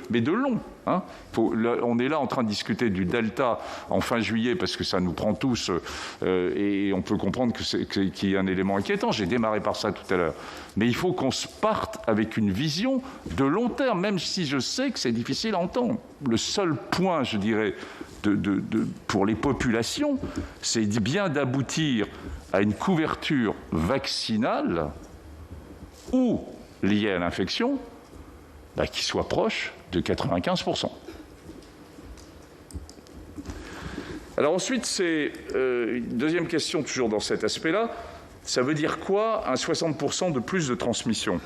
mais de long. Hein. On est là en train de discuter du Delta en fin juillet parce que ça nous prend tous et on peut comprendre qu'il y a un élément inquiétant. J'ai démarré par ça tout à l'heure. Mais il faut qu'on se parte avec une vision de long terme, même si je sais que c'est difficile à entendre. Le seul point, je dirais, pour les populations, c'est bien d'aboutir à une couverture vaccinale ou liée à l'infection qui soit proche de 95%. Alors ensuite, c'est une deuxième question, toujours dans cet aspect-là. Ça veut dire quoi, un 60% de plus de transmission?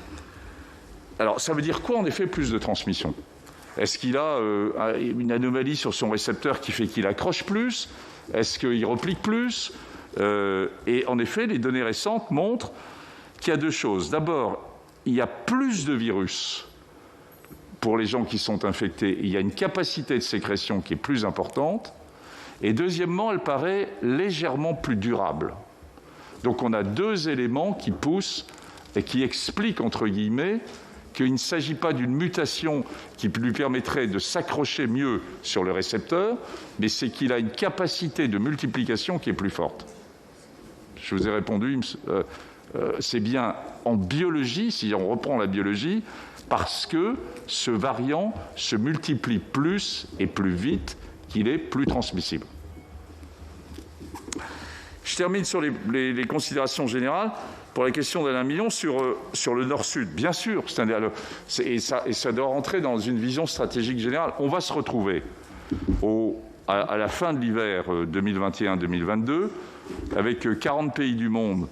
Alors, ça veut dire quoi, en effet, plus de transmission? Est-ce qu'il a une anomalie sur son récepteur qui fait qu'il accroche plus? Est-ce qu'il replique plus? Et en effet, les données récentes montrent qu'il y a deux choses. D'abord, il y a plus de virus pour les gens qui sont infectés. Il y a une capacité de sécrétion qui est plus importante. Et deuxièmement, elle paraît légèrement plus durable. Donc on a deux éléments qui poussent et qui expliquent, entre guillemets, qu'il ne s'agit pas d'une mutation qui lui permettrait de s'accrocher mieux sur le récepteur, mais c'est qu'il a une capacité de multiplication qui est plus forte. Je vous ai répondu, c'est bien en biologie, si on reprend la biologie, parce que ce variant se multiplie plus et plus vite qu'il est plus transmissible. Je termine sur les considérations générales. Pour la question d'Alain Milon sur le Nord-Sud, bien sûr, et ça doit rentrer dans une vision stratégique générale. On va se retrouver à la fin de l'hiver 2021-2022 avec 40 pays du monde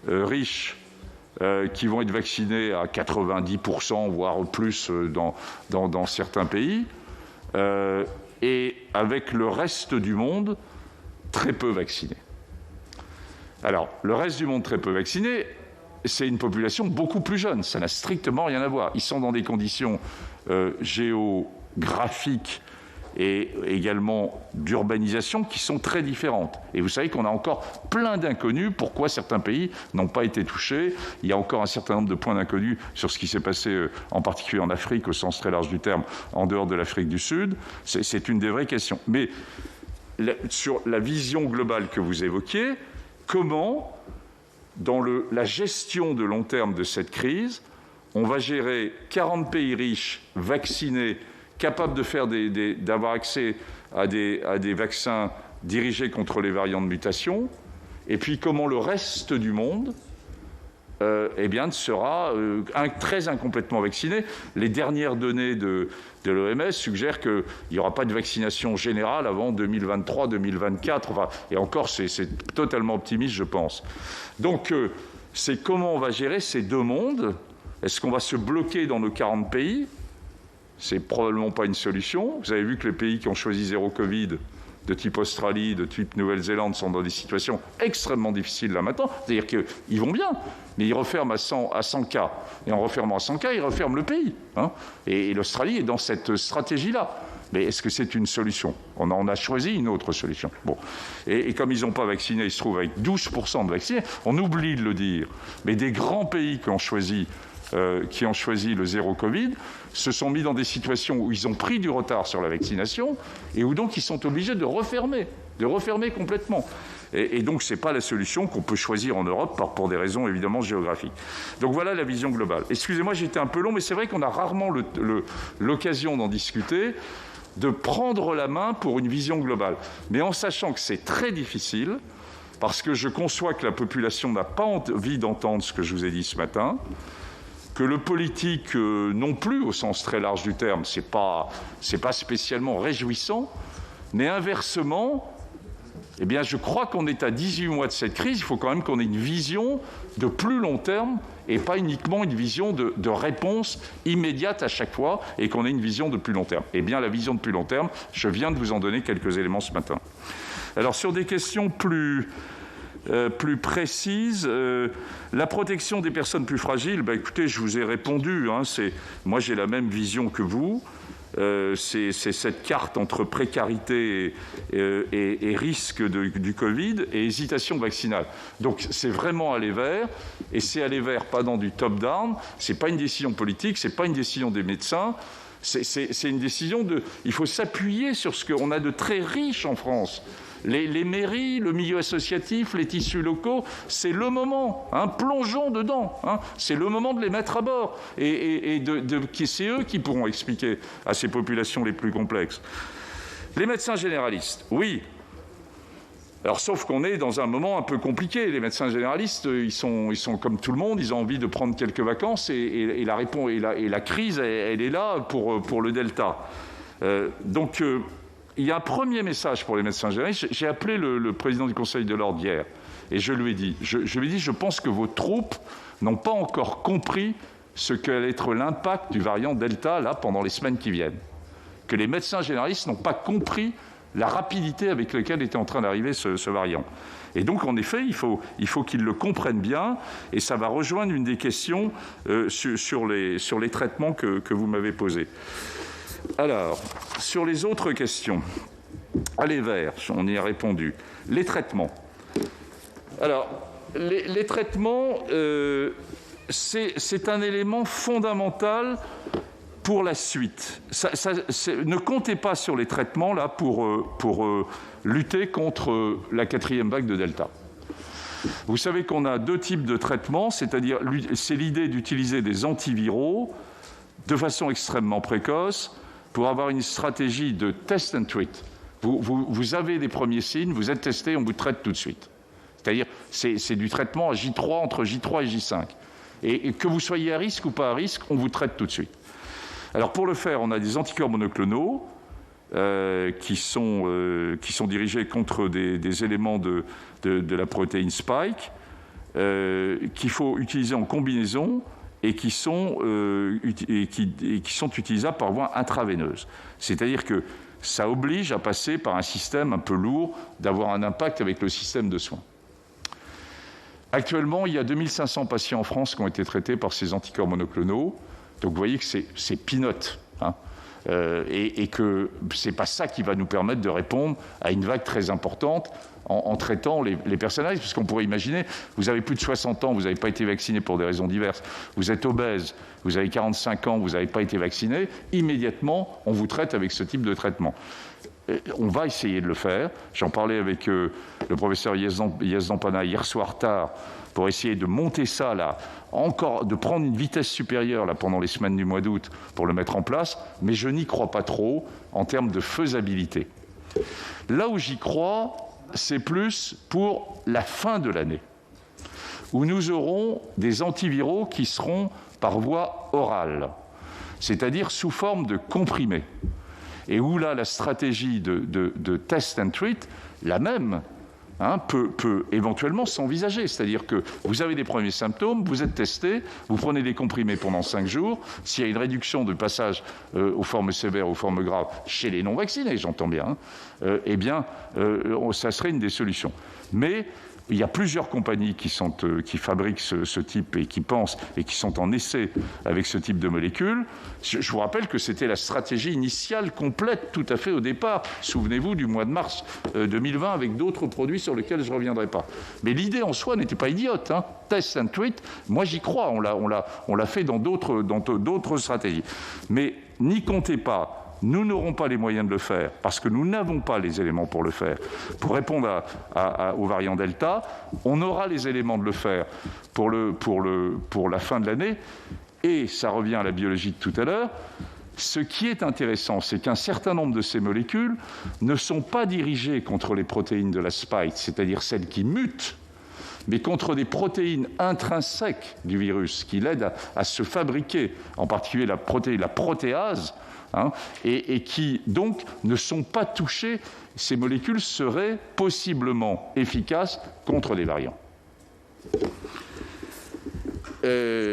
riches qui vont être vaccinés à 90%, voire plus dans certains pays, et avec le reste du monde très peu vacciné. Alors, le reste du monde très peu vacciné, c'est une population beaucoup plus jeune. Ça n'a strictement rien à voir. Ils sont dans des conditions géographiques et également d'urbanisation qui sont très différentes. Et vous savez qu'on a encore plein d'inconnus. Pourquoi certains pays n'ont pas été touchés? Il y a encore un certain nombre de points d'inconnus sur ce qui s'est passé, en particulier en Afrique, au sens très large du terme, en dehors de l'Afrique du Sud. C'est une des vraies questions. Mais sur la vision globale que vous évoquiez, comment, dans la gestion de long terme de cette crise, on va gérer 40 pays riches, vaccinés, capables de faire d'avoir accès à des vaccins dirigés contre les variants de mutation, et puis comment le reste du monde sera très incomplètement vacciné. Les dernières données de l'OMS suggèrent qu'il n'y aura pas de vaccination générale avant 2023-2024. Et encore, c'est totalement optimiste, je pense. Donc, c'est comment on va gérer ces deux mondes. Est-ce qu'on va se bloquer dans nos 40 pays? C'est probablement pas une solution. Vous avez vu que les pays qui ont choisi zéro Covid, de type Australie, de type Nouvelle-Zélande, sont dans des situations extrêmement difficiles là maintenant. C'est-à-dire qu'ils vont bien, mais ils referment à 100 cas. Et en refermant à 100 cas, ils referment le pays. Hein. Et l'Australie est dans cette stratégie-là. Mais est-ce que c'est une solution? On en a choisi une autre solution. Bon. Et comme ils n'ont pas vacciné, ils se trouvent avec 12% de vaccinés. On oublie de le dire. Mais des grands pays qui ont choisi le zéro Covid se sont mis dans des situations où ils ont pris du retard sur la vaccination et où donc ils sont obligés de refermer complètement. Et donc ce n'est pas la solution qu'on peut choisir en Europe pour des raisons évidemment géographiques. Donc voilà la vision globale. Excusez-moi, j'étais un peu long, mais c'est vrai qu'on a rarement l'occasion d'en discuter, de prendre la main pour une vision globale. Mais en sachant que c'est très difficile, parce que je conçois que la population n'a pas envie d'entendre ce que je vous ai dit ce matin, que le politique non plus, au sens très large du terme, c'est pas spécialement réjouissant, mais inversement, eh bien, je crois qu'on est à 18 mois de cette crise, il faut quand même qu'on ait une vision de plus long terme et pas uniquement une vision de réponse immédiate à chaque fois, et qu'on ait une vision de plus long terme. Eh bien, la vision de plus long terme, je viens de vous en donner quelques éléments ce matin. Alors, sur des questions plus plus précise. La protection des personnes plus fragiles, écoutez, je vous ai répondu. Moi, j'ai la même vision que vous. C'est cette carte entre précarité et risque du Covid et hésitation vaccinale. Donc c'est vraiment aller vers, et c'est aller vers pas dans du top-down, c'est pas une décision politique, c'est pas une décision des médecins, c'est une décision il faut s'appuyer sur ce qu'on a de très riche en France. Les mairies, le milieu associatif, les tissus locaux, c'est le moment. Plongeons dedans. C'est le moment de les mettre à bord. Et c'est eux qui pourront expliquer à ces populations les plus complexes. Les médecins généralistes, oui. Alors, sauf qu'on est dans un moment un peu compliqué. Les médecins généralistes, ils sont comme tout le monde, ils ont envie de prendre quelques vacances et la crise, elle est là pour le Delta. Il y a un premier message pour les médecins généralistes. J'ai appelé le président du Conseil de l'Ordre hier et je lui ai dit, je pense que vos troupes n'ont pas encore compris ce qu'allait être l'impact du variant Delta là pendant les semaines qui viennent. Que les médecins généralistes n'ont pas compris la rapidité avec laquelle était en train d'arriver ce variant. Et donc, en effet, il faut qu'ils le comprennent bien, et ça va rejoindre une des questions sur les traitements que vous m'avez posées. Alors, sur les autres questions, aller vers, on y a répondu. Les traitements. Alors, les traitements, c'est un élément fondamental pour la suite. Ne comptez pas sur les traitements là pour lutter contre la 4e vague de Delta. Vous savez qu'on a 2 types de traitements, c'est-à-dire c'est l'idée d'utiliser des antiviraux de façon extrêmement précoce pour avoir une stratégie de test and treat. Vous avez des premiers signes, vous êtes testé, on vous traite tout de suite. C'est-à-dire c'est du traitement à J3, entre J3 et J5. Et que vous soyez à risque ou pas à risque, on vous traite tout de suite. Alors pour le faire, on a des anticorps monoclonaux qui sont dirigés contre des éléments de la protéine spike qu'il faut utiliser en combinaison et qui sont utilisables par voie intraveineuse. C'est-à-dire que ça oblige à passer par un système un peu lourd, d'avoir un impact avec le système de soins. Actuellement, il y a 2500 patients en France qui ont été traités par ces anticorps monoclonaux. Donc vous voyez que c'est peanut, et que ce n'est pas ça qui va nous permettre de répondre à une vague très importante en traitant les personnes à risque. Parce qu'on pourrait imaginer, vous avez plus de 60 ans, vous n'avez pas été vacciné pour des raisons diverses, vous êtes obèse, vous avez 45 ans, vous n'avez pas été vacciné, immédiatement, on vous traite avec ce type de traitement. On va essayer de le faire. J'en parlais avec le professeur Yazdan Pana hier soir tard pour essayer de monter ça là, encore de prendre une vitesse supérieure là pendant les semaines du mois d'août pour le mettre en place, mais je n'y crois pas trop en termes de faisabilité. Là où j'y crois, c'est plus pour la fin de l'année, où nous aurons des antiviraux qui seront par voie orale, c'est-à-dire sous forme de comprimés. Et où là, la stratégie de test and treat, la même, peut éventuellement s'envisager. C'est-à-dire que vous avez des premiers symptômes, vous êtes testé, vous prenez des comprimés pendant 5 jours. S'il y a une réduction de passage aux formes sévères, aux formes graves, chez les non-vaccinés, j'entends bien, ça serait une des solutions. Mais il y a plusieurs compagnies qui fabriquent ce type et qui pensent et qui sont en essai avec ce type de molécules. Je vous rappelle que c'était la stratégie initiale complète tout à fait au départ. Souvenez-vous du mois de mars 2020 avec d'autres produits sur lesquels je ne reviendrai pas. Mais l'idée en soi n'était pas idiote. Test and treat, moi j'y crois. On l'a fait dans d'autres stratégies. Mais n'y comptez pas. Nous n'aurons pas les moyens de le faire parce que nous n'avons pas les éléments pour le faire. Pour répondre au variant Delta, on aura les éléments de le faire pour la fin de l'année. Et ça revient à la biologie de tout à l'heure. Ce qui est intéressant, c'est qu'un certain nombre de ces molécules ne sont pas dirigées contre les protéines de la spike, c'est-à-dire celles qui mutent, mais contre des protéines intrinsèques du virus qui l'aident à se fabriquer, en particulier la protéase, et qui donc ne sont pas touchées. Ces molécules seraient possiblement efficaces contre des variants.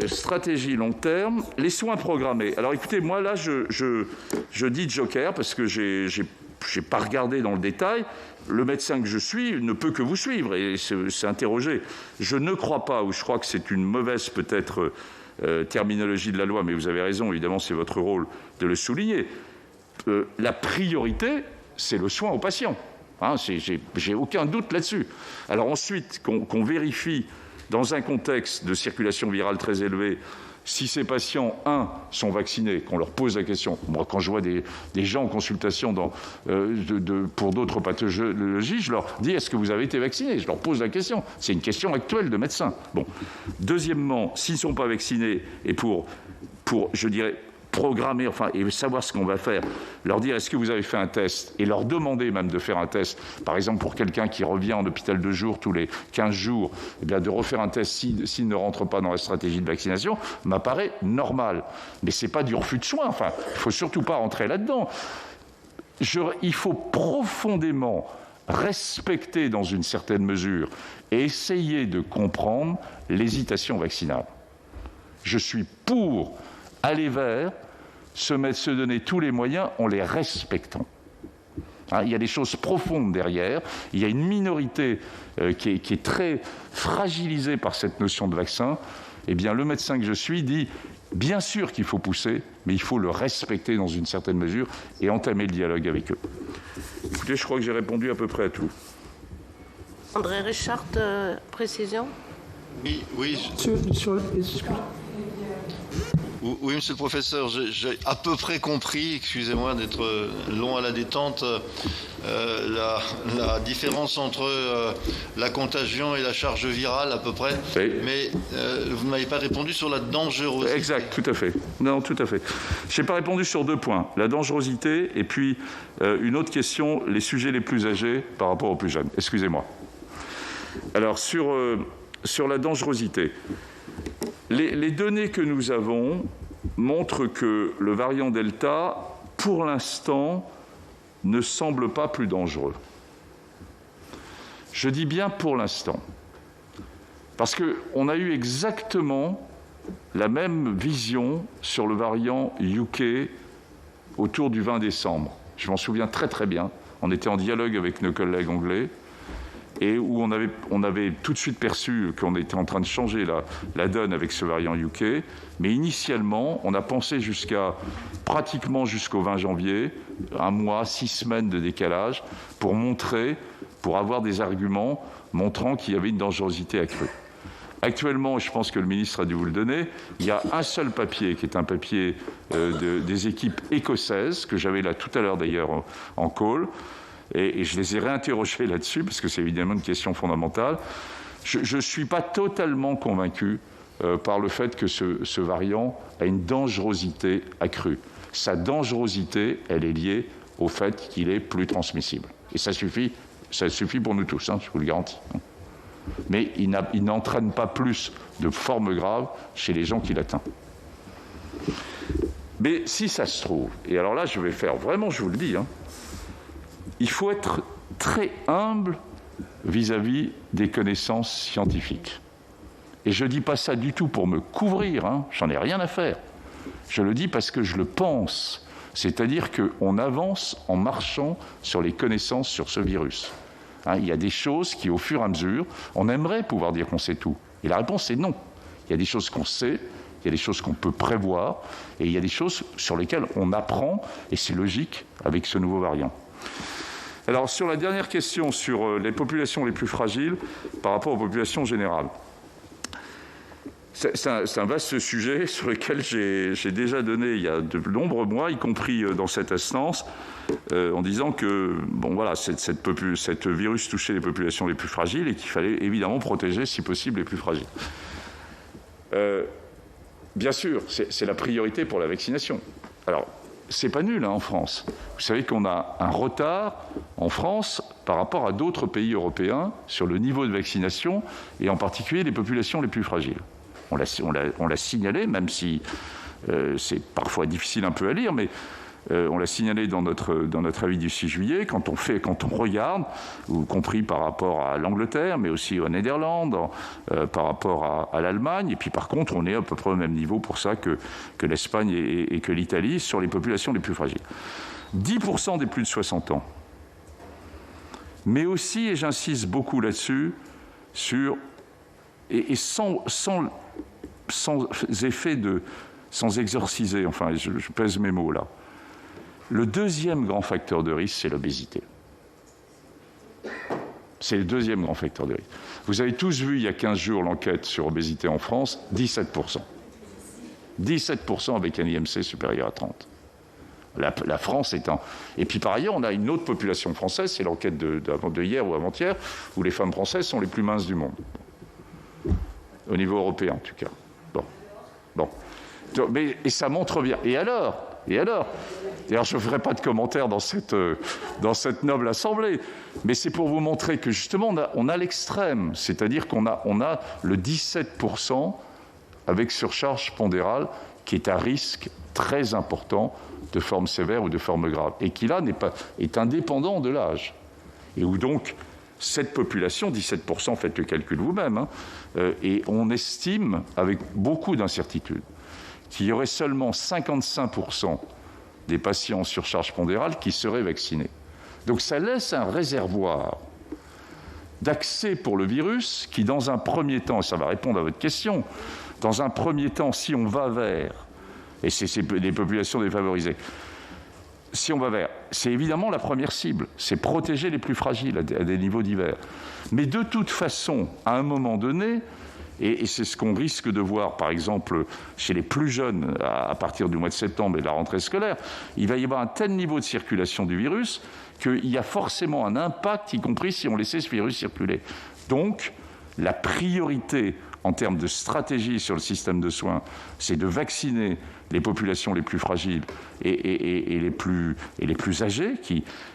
Stratégie long terme, les soins programmés. Alors écoutez, moi là je dis joker parce que j'ai n'ai pas regardé dans le détail. Le médecin que je suis ne peut que vous suivre et s'interroger. Je ne crois pas, ou je crois que c'est une mauvaise peut-être terminologie de la loi, mais vous avez raison, évidemment, c'est votre rôle de le souligner. La priorité, c'est le soin aux patients. Hein, j'ai aucun doute là-dessus. Alors ensuite, qu'on vérifie dans un contexte de circulation virale très élevée si ces patients, sont vaccinés, qu'on leur pose la question. Moi, quand je vois des gens en consultation pour d'autres pathologies, je leur dis « Est-ce que vous avez été vacciné ?» Je leur pose la question. C'est une question actuelle de médecin. Bon. Deuxièmement, s'ils ne sont pas vaccinés, et pour je dirais, programmer, et savoir ce qu'on va faire, leur dire est-ce que vous avez fait un test, et leur demander même de faire un test, par exemple pour quelqu'un qui revient en hôpital de jour tous les 15 jours, eh bien de refaire un test s'il ne rentre pas dans la stratégie de vaccination, m'apparaît normal. Mais ce n'est pas du refus de soins, il ne faut surtout pas rentrer là-dedans. Il faut profondément respecter dans une certaine mesure et essayer de comprendre l'hésitation vaccinale. Je suis pour aller vers se donner tous les moyens en les respectant. Il y a des choses profondes derrière. Il y a une minorité qui est très fragilisée par cette notion de vaccin. Eh bien, le médecin que je suis dit, bien sûr qu'il faut pousser, mais il faut le respecter dans une certaine mesure et entamer le dialogue avec eux. Écoutez, je crois que j'ai répondu à peu près à tout. André Richard, précision ? Oui. Oui, monsieur le professeur, j'ai à peu près compris, excusez-moi d'être long à la détente, la différence entre la contagion et la charge virale à peu près, oui. Mais vous ne m'avez pas répondu sur la dangerosité. Exact, tout à fait. Non, tout à fait. Je n'ai pas répondu sur 2 points, la dangerosité et puis une autre question, les sujets les plus âgés par rapport aux plus jeunes. Excusez-moi. Alors, sur la dangerosité, les données que nous avons montrent que le variant Delta, pour l'instant, ne semble pas plus dangereux. Je dis bien pour l'instant, parce qu'on a eu exactement la même vision sur le variant UK autour du 20 décembre. Je m'en souviens très très bien. On était en dialogue avec nos collègues anglais et où on avait tout de suite perçu qu'on était en train de changer la donne avec ce variant UK. Mais initialement, on a pensé pratiquement jusqu'au 20 janvier, 1 mois, 6 semaines de décalage, pour avoir des arguments montrant qu'il y avait une dangerosité accrue. Actuellement, je pense que le ministre a dû vous le donner, il y a un seul papier qui est un papier des équipes écossaises, que j'avais là tout à l'heure d'ailleurs en call, et je les ai réinterrogés là-dessus, parce que c'est évidemment une question fondamentale. Je ne suis pas totalement convaincu par le fait que ce variant a une dangerosité accrue. Sa dangerosité, elle est liée au fait qu'il est plus transmissible. Et ça suffit pour nous tous, je vous le garantis. Mais il n'entraîne pas plus de formes graves chez les gens qu'il atteint. Mais si ça se trouve, et alors là je vais faire, vraiment je vous le dis, il faut être très humble vis-à-vis des connaissances scientifiques. Et je ne dis pas ça du tout pour me couvrir, j'en ai rien à faire. Je le dis parce que je le pense. C'est-à-dire qu'on avance en marchant sur les connaissances sur ce virus. Il y a des choses qui, au fur et à mesure, on aimerait pouvoir dire qu'on sait tout. Et la réponse est non. Il y a des choses qu'on sait, il y a des choses qu'on peut prévoir, et il y a des choses sur lesquelles on apprend, et c'est logique avec ce nouveau variant. Alors, sur la dernière question, sur les populations les plus fragiles par rapport aux populations générales, c'est un vaste sujet sur lequel j'ai déjà donné il y a de nombreux mois, y compris dans cette instance, en disant que cette virus touchait les populations les plus fragiles et qu'il fallait évidemment protéger, si possible, les plus fragiles. Bien sûr, c'est la priorité pour la vaccination. Alors, c'est pas nul en France. Vous savez qu'on a un retard en France par rapport à d'autres pays européens sur le niveau de vaccination et en particulier les populations les plus fragiles. On l'a signalé, même si c'est parfois difficile un peu à lire, mais on l'a signalé dans notre avis du 6 juillet, quand on regarde, y compris par rapport à l'Angleterre, mais aussi aux Néderlandes, par rapport à l'Allemagne, et puis par contre, on est à peu près au même niveau pour ça que l'Espagne et que l'Italie sur les populations les plus fragiles. 10% des plus de 60 ans. Mais aussi, et j'insiste beaucoup là-dessus, sans effet sans exorciser, enfin, je pèse mes mots là. Le deuxième grand facteur de risque, c'est l'obésité. C'est le deuxième grand facteur de risque. Vous avez tous vu il y a 15 jours l'enquête sur l'obésité en France, 17%. 17% avec un IMC supérieur à 30. La France est un... Et puis par ailleurs, on a une autre population française, c'est l'enquête de hier ou avant-hier, où les femmes françaises sont les plus minces du monde. Au niveau européen, en tout cas. Bon. Et ça montre bien. Et alors, d'ailleurs, je ne ferai pas de commentaires dans cette noble assemblée, mais c'est pour vous montrer que justement, on a l'extrême, c'est-à-dire qu'on a le 17% avec surcharge pondérale qui est à risque très important de forme sévère ou de forme grave, et qui là est indépendant de l'âge. Et où donc, cette population, 17%, faites le calcul vous-même, et on estime, avec beaucoup d'incertitudes, qu'il y aurait seulement 55% des patients en surcharge pondérale qui seraient vaccinés. Donc ça laisse un réservoir d'accès pour le virus qui, dans un premier temps, et ça va répondre à votre question, dans un premier temps, si on va vers, et c'est des populations défavorisées, si on va vers, c'est évidemment la première cible, c'est protéger les plus fragiles à des niveaux divers. Mais de toute façon, à un moment donné, et c'est ce qu'on risque de voir, par exemple, chez les plus jeunes, à partir du mois de septembre et de la rentrée scolaire, il va y avoir un tel niveau de circulation du virus qu'il y a forcément un impact, y compris si on laissait ce virus circuler. Donc, la priorité en termes de stratégie sur le système de soins, c'est de vacciner les populations les plus fragiles et les plus âgées,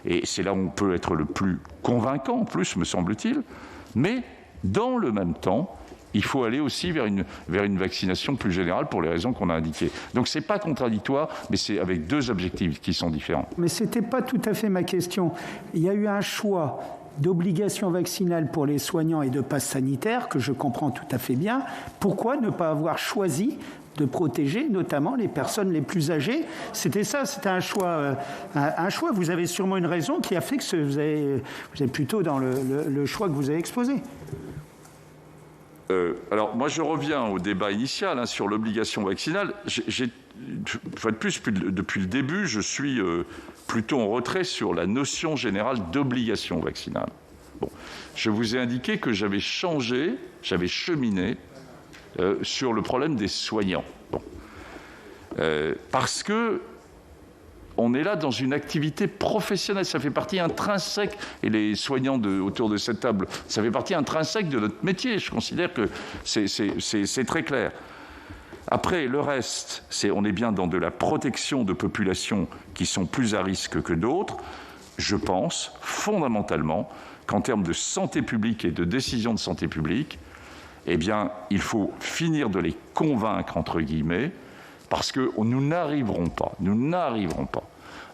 et c'est là où on peut être le plus convaincant, en plus, me semble-t-il. Mais, dans le même temps, il faut aller aussi vers une vaccination plus générale pour les raisons qu'on a indiquées. Donc ce n'est pas contradictoire, mais c'est avec deux objectifs qui sont différents. Mais ce n'était pas tout à fait ma question. Il y a eu un choix d'obligation vaccinale pour les soignants et de passe sanitaire, que je comprends tout à fait bien. Pourquoi ne pas avoir choisi de protéger notamment les personnes les plus âgées? C'était ça, c'était un choix. Vous avez sûrement une raison qui a fait que vous êtes plutôt dans le choix que vous avez exposé. Alors, moi, je reviens au débat initial sur l'obligation vaccinale. Une fois de plus, depuis le début, je suis plutôt en retrait sur la notion générale d'obligation vaccinale. Bon, je vous ai indiqué que j'avais cheminé sur le problème des soignants. Bon. Parce que on est là dans une activité professionnelle, ça fait partie intrinsèque, et les soignants autour de cette table, ça fait partie intrinsèque de notre métier. Je considère que c'est très clair. Après, le reste, on est bien dans de la protection de populations qui sont plus à risque que d'autres. Je pense fondamentalement qu'en termes de santé publique et de décision de santé publique, eh bien, il faut finir de les convaincre, entre guillemets, parce que nous n'arriverons pas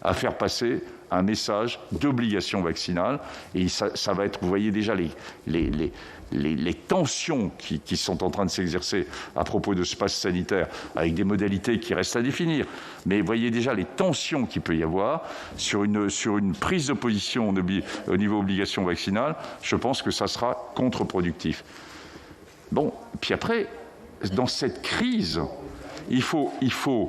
à faire passer un message d'obligation vaccinale. Et ça va être, vous voyez déjà les tensions qui sont en train de s'exercer à propos de ce pass sanitaire, avec des modalités qui restent à définir. Mais vous voyez déjà les tensions qu'il peut y avoir sur une prise de position au niveau obligation vaccinale. Je pense que ça sera contre-productif. Bon, puis après, dans cette crise, il faut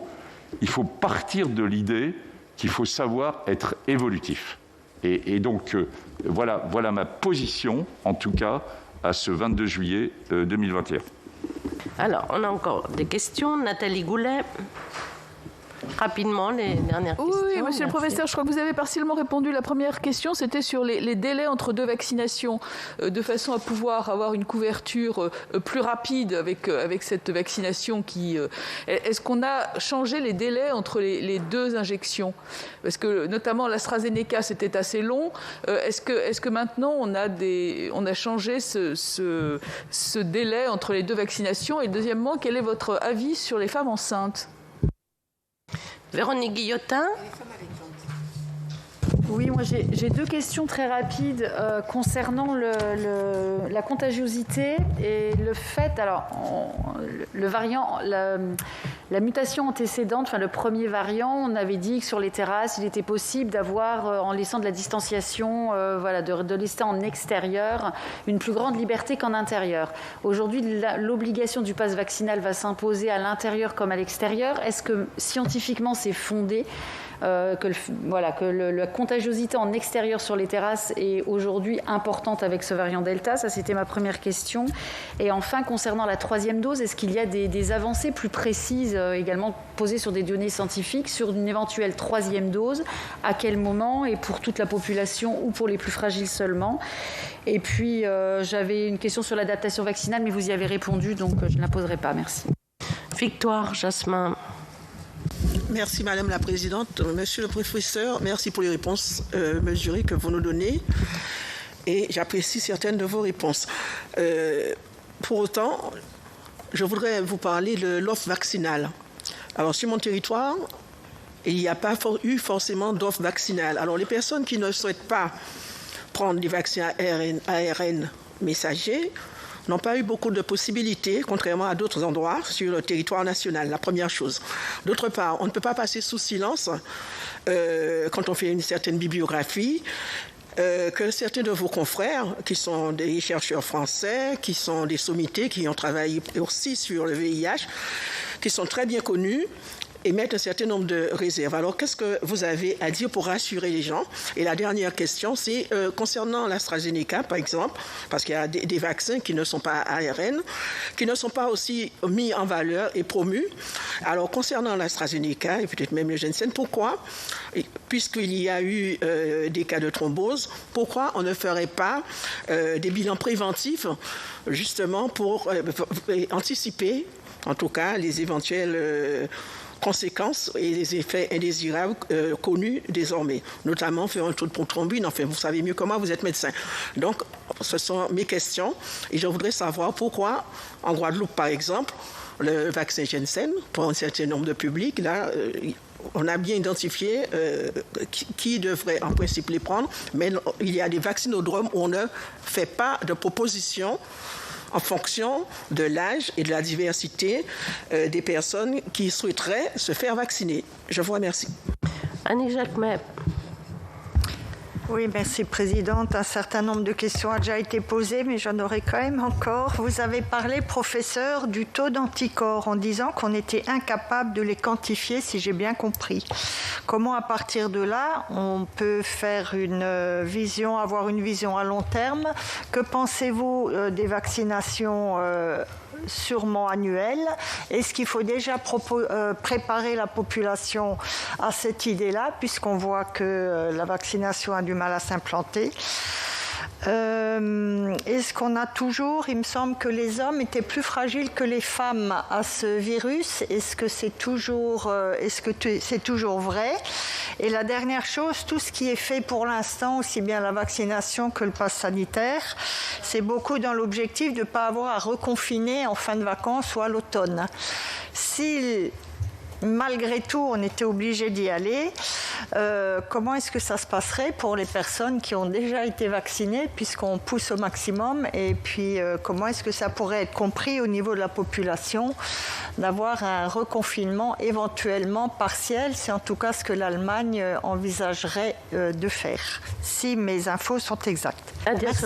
partir de l'idée qu'il faut savoir être évolutif. Et donc, voilà ma position, en tout cas, à ce 22 juillet 2021. Alors, on a encore des questions. Nathalie Goulet. Rapidement, les dernières questions. Oui, monsieur le professeur, je crois que vous avez partiellement répondu. La première question, c'était sur les délais entre deux vaccinations, de façon à pouvoir avoir une couverture plus rapide avec cette vaccination Est-ce qu'on a changé les délais entre les deux injections? Parce que, notamment, l'AstraZeneca, c'était assez long. Est-ce que maintenant, on a changé ce délai entre les deux vaccinations? Et deuxièmement, quel est votre avis sur les femmes enceintes? Véronique Guillotin. Oui, moi j'ai deux questions très rapides concernant la contagiosité et le fait, alors le variant, la mutation antécédente, enfin le premier variant, on avait dit que sur les terrasses, il était possible d'avoir, en laissant de la distanciation, de laisser en extérieur une plus grande liberté qu'en intérieur. Aujourd'hui, l'obligation du pass vaccinal va s'imposer à l'intérieur comme à l'extérieur. Est-ce que scientifiquement c'est fondé ? Que la contagiosité en extérieur sur les terrasses est aujourd'hui importante avec ce variant Delta. Ça, c'était ma première question. Et enfin, concernant la troisième dose, est-ce qu'il y a des avancées plus précises également posées sur des données scientifiques sur une éventuelle troisième dose? À quel moment? Et pour toute la population ou pour les plus fragiles seulement? Et puis, j'avais une question sur l'adaptation vaccinale, mais vous y avez répondu, donc je ne la poserai pas. Merci. Victoire Jasmin. Merci Madame la Présidente. Monsieur le Professeur, merci pour les réponses mesurées que vous nous donnez et j'apprécie certaines de vos réponses. Pour autant, je voudrais vous parler de l'offre vaccinale. Alors sur mon territoire, il n'y a pas eu forcément d'offre vaccinale. Alors les personnes qui ne souhaitent pas prendre des vaccins ARN messagers n'ont pas eu beaucoup de possibilités, contrairement à d'autres endroits sur le territoire national, la première chose. D'autre part, on ne peut pas passer sous silence, quand on fait une certaine bibliographie, que certains de vos confrères, qui sont des chercheurs français, qui sont des sommités, qui ont travaillé aussi sur le VIH, qui sont très bien connus, émettent un certain nombre de réserves. Alors, qu'est-ce que vous avez à dire pour rassurer les gens? Et la dernière question, c'est concernant l'AstraZeneca, par exemple, parce qu'il y a des vaccins qui ne sont pas ARN, qui ne sont pas aussi mis en valeur et promus. Alors, concernant l'AstraZeneca, et peut-être même le Janssen, pourquoi, puisqu'il y a eu des cas de thrombose, pourquoi on ne ferait pas des bilans préventifs, justement, pour anticiper, en tout cas, les éventuels conséquences et les effets indésirables connus désormais, notamment faire un taux de thrombine. Enfin, vous savez mieux que moi, vous êtes médecin. Donc, ce sont mes questions et je voudrais savoir pourquoi, en Guadeloupe, par exemple, le vaccin Janssen, pour un certain nombre de publics, là, on a bien identifié qui devrait en principe les prendre, mais il y a des vaccinodromes où on ne fait pas de proposition en fonction de l'âge et de la diversité des personnes qui souhaiteraient se faire vacciner. Je vous remercie. Annie Jacquemet. Oui, merci Présidente. Un certain nombre de questions a déjà été posées, mais j'en aurai quand même encore. Vous avez parlé, professeur, du taux d'anticorps en disant qu'on était incapable de les quantifier, si j'ai bien compris. Comment, à partir de là, on peut faire avoir une vision à long terme? Que pensez-vous des vaccinations sûrement annuelle? Est-ce qu'il faut déjà préparer la population à cette idée-là, puisqu'on voit que la vaccination a du mal à s'implanter? Est-ce qu'on a toujours, il me semble que les hommes étaient plus fragiles que les femmes à ce virus? Est-ce que c'est toujours vrai? Et la dernière chose, tout ce qui est fait pour l'instant, aussi bien la vaccination que le pass sanitaire, c'est beaucoup dans l'objectif de ne pas avoir à reconfiner en fin de vacances ou à l'automne. Si malgré tout, on était obligé d'y aller. Comment est-ce que ça se passerait pour les personnes qui ont déjà été vaccinées, puisqu'on pousse au maximum? Et puis, comment est-ce que ça pourrait être compris au niveau de la population d'avoir un reconfinement éventuellement partiel? C'est en tout cas ce que l'Allemagne envisagerait de faire, si mes infos sont exactes. Merci.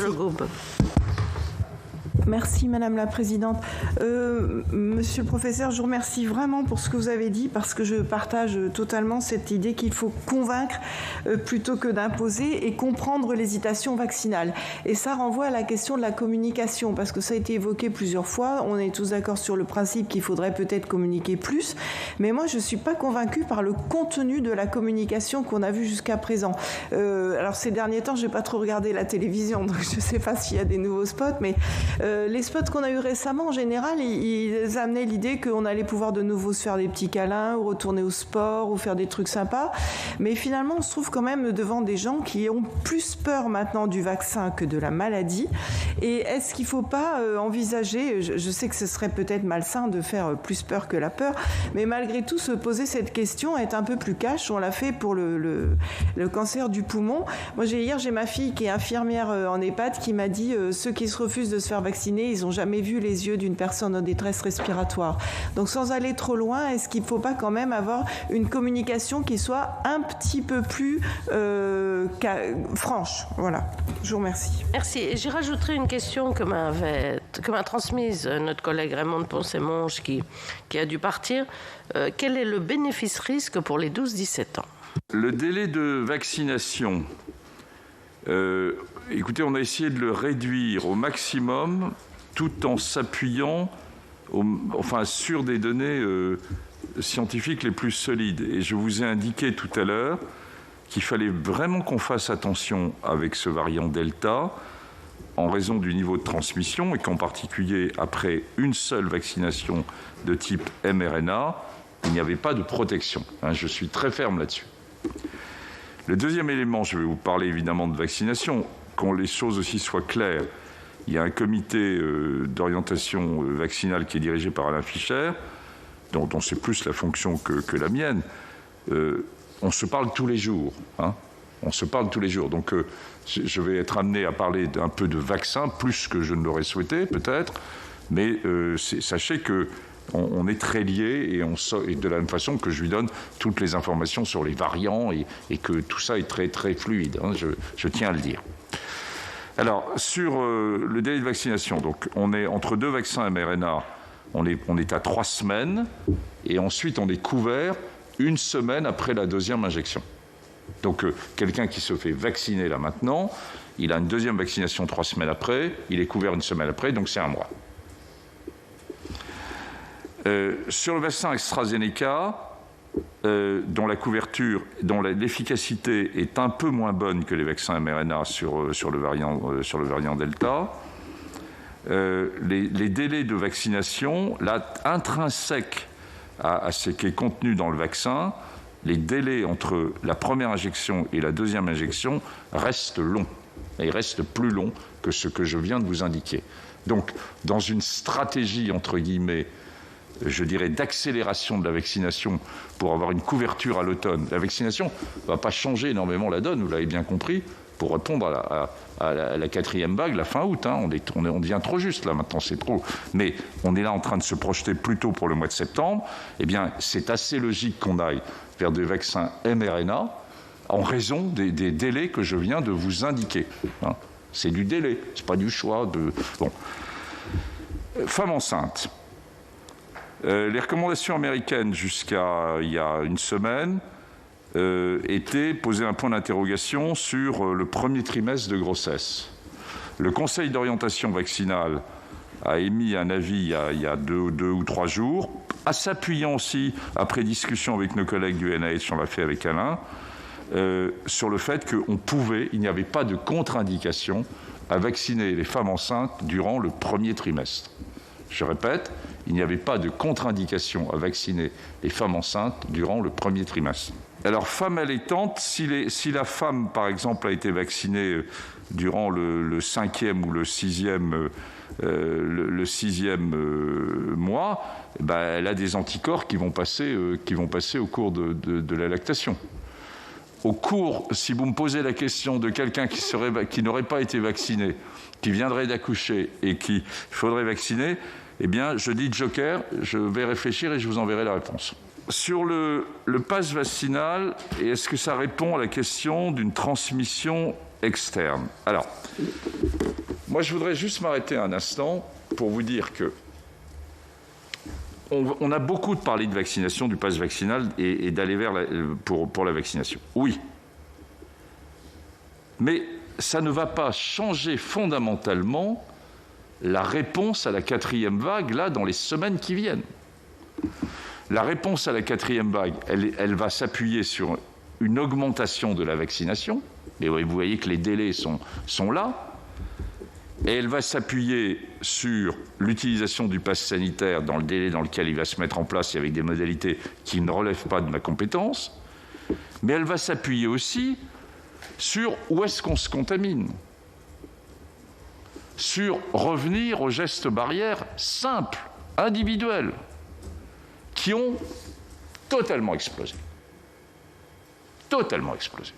Merci Madame la Présidente. Monsieur le Professeur, je vous remercie vraiment pour ce que vous avez dit, parce que je partage totalement cette idée qu'il faut convaincre plutôt que d'imposer et comprendre l'hésitation vaccinale. Et ça renvoie à la question de la communication, parce que ça a été évoqué plusieurs fois. On est tous d'accord sur le principe qu'il faudrait peut-être communiquer plus, mais moi je ne suis pas convaincue par le contenu de la communication qu'on a vu jusqu'à présent. Alors ces derniers temps, je n'ai pas trop regardé la télévision, donc je ne sais pas s'il y a des nouveaux spots, mais Les spots qu'on a eu récemment, en général, ils amenaient l'idée qu'on allait pouvoir de nouveau se faire des petits câlins ou retourner au sport ou faire des trucs sympas. Mais finalement, on se trouve quand même devant des gens qui ont plus peur maintenant du vaccin que de la maladie. Et est-ce qu'il ne faut pas envisager, je sais que ce serait peut-être malsain de faire plus peur que la peur, mais malgré tout se poser cette question, être un peu plus cash. On l'a fait pour le cancer du poumon. Moi, hier, j'ai ma fille qui est infirmière en EHPAD qui m'a dit ceux qui se refusent de se faire vacciner, ils n'ont jamais vu les yeux d'une personne en détresse respiratoire. Donc, sans aller trop loin, est-ce qu'il ne faut pas quand même avoir une communication qui soit un petit peu plus franche? Voilà. Je vous remercie. Merci. Et j'y rajouterai une question que m'a transmise notre collègue Raymond Poncet-Monge qui a dû partir. Quel est le bénéfice-risque pour les 12-17 ans? Le délai de vaccination, écoutez, on a essayé de le réduire au maximum tout en s'appuyant sur des données scientifiques les plus solides. Et je vous ai indiqué tout à l'heure qu'il fallait vraiment qu'on fasse attention avec ce variant Delta en raison du niveau de transmission et qu'en particulier après une seule vaccination de type mRNA, il n'y avait pas de protection. Je suis très ferme là-dessus. Le deuxième élément, je vais vous parler évidemment de vaccination, qu'on les choses aussi soient claires. Il y a un comité d'orientation vaccinale qui est dirigé par Alain Fischer, dont c'est plus la fonction que la mienne. On se parle tous les jours. On se parle tous les jours. Donc, je vais être amené à parler un peu de vaccin, plus que je ne l'aurais souhaité, peut-être. Mais sachez qu'on est très liés et de la même façon que je lui donne toutes les informations sur les variants et que tout ça est très, très fluide. Je tiens à le dire. Alors, sur le délai de vaccination, donc, on est entre deux vaccins mRNA, on est à 3 semaines et ensuite on est couvert 1 semaine après la deuxième injection. Donc, quelqu'un qui se fait vacciner là maintenant, il a une deuxième vaccination 3 semaines après, il est couvert 1 semaine après, donc c'est 1 mois. Sur le vaccin AstraZeneca, dont la couverture, dont l'efficacité est un peu moins bonne que les vaccins mRNA sur le variant Delta, les délais de vaccination, là, intrinsèques à ce qui est contenu dans le vaccin, les délais entre la première injection et la deuxième injection restent longs. Et ils restent plus longs que ce que je viens de vous indiquer. Donc, dans une stratégie, entre guillemets, je dirais, d'accélération de la vaccination pour avoir une couverture à l'automne, la vaccination ne va pas changer énormément la donne, vous l'avez bien compris, pour répondre à la 4e vague, la fin août. On devient trop juste là maintenant, c'est trop. Mais on est là en train de se projeter plutôt pour le mois de septembre. Eh bien, c'est assez logique qu'on aille vers des vaccins mRNA en raison des délais que je viens de vous indiquer. C'est du délai, c'est pas du choix de. Bon. Femme enceinte. Les recommandations américaines jusqu'à il y a 1 semaine étaient poser un point d'interrogation sur le premier trimestre de grossesse. Le Conseil d'orientation vaccinale a émis un avis il y a 2 ou 3 jours, en s'appuyant aussi, après discussion avec nos collègues du NIH, on l'a fait avec Alain, sur le fait il n'y avait pas de contre-indication à vacciner les femmes enceintes durant le premier trimestre. Je répète, il n'y avait pas de contre-indication à vacciner les femmes enceintes durant le premier trimestre. Alors, femme allaitante, si la femme, par exemple, a été vaccinée durant le 5e ou le 6e mois, elle a des anticorps qui vont passer au cours de la lactation. Si vous me posez la question de quelqu'un qui n'aurait pas été vacciné, qui viendrait d'accoucher et qu'il faudrait vacciner, eh bien, je dis joker, je vais réfléchir et je vous enverrai la réponse. Sur le pass vaccinal, est-ce que ça répond à la question d'une transmission externe? Alors, moi, je voudrais juste m'arrêter un instant pour vous dire que on a beaucoup parlé de vaccination, du pass vaccinal et d'aller vers pour la vaccination. Oui. Mais ça ne va pas changer fondamentalement la réponse à la 4e vague, là, dans les semaines qui viennent. La réponse à la 4e vague, elle va s'appuyer sur une augmentation de la vaccination. Mais vous voyez que les délais sont là. Et elle va s'appuyer sur l'utilisation du pass sanitaire dans le délai dans lequel il va se mettre en place et avec des modalités qui ne relèvent pas de ma compétence. Mais elle va s'appuyer aussi sur où est-ce qu'on se contamine. Sur revenir aux gestes barrières simples, individuels, qui ont totalement explosé. Totalement explosé.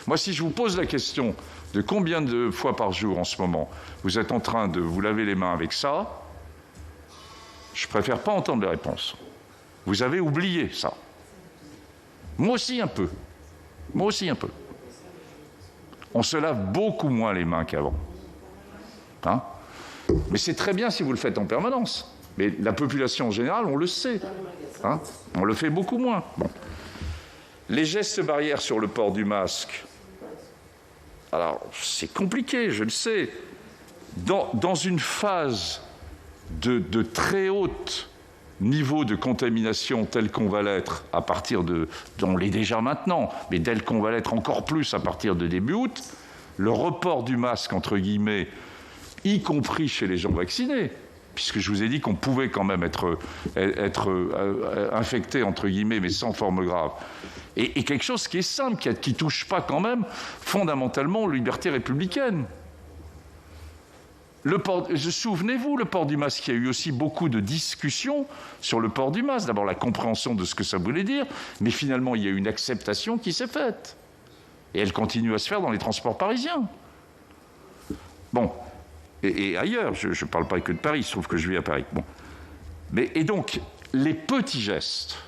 Moi, si je vous pose la question de combien de fois par jour en ce moment vous êtes en train de vous laver les mains avec ça, je préfère pas entendre les réponses. Vous avez oublié ça. Moi aussi un peu. Moi aussi un peu. On se lave beaucoup moins les mains qu'avant. Hein ? Mais c'est très bien si vous le faites en permanence. Mais la population en général, on le sait. Hein ? On le fait beaucoup moins. Bon. Les gestes barrières sur le port du masque, alors c'est compliqué, je le sais. Dans une phase de très haut niveau de contamination tel qu'on va l'être à partir de... On l'est déjà maintenant, mais tel qu'on va l'être encore plus à partir de début août, le report du masque, entre guillemets, y compris chez les gens vaccinés, puisque je vous ai dit qu'on pouvait quand même être infecté, entre guillemets, mais sans forme grave. Et quelque chose qui est simple, qui ne touche pas quand même fondamentalement aux libertés républicaines. Souvenez-vous, le port du masque, il y a eu aussi beaucoup de discussions sur le port du masque. D'abord, la compréhension de ce que ça voulait dire, mais finalement, il y a eu une acceptation qui s'est faite. Et elle continue à se faire dans les transports parisiens. Bon. Et ailleurs, je ne parle pas que de Paris, il se trouve que je vis à Paris. Bon. Et donc, les petits gestes,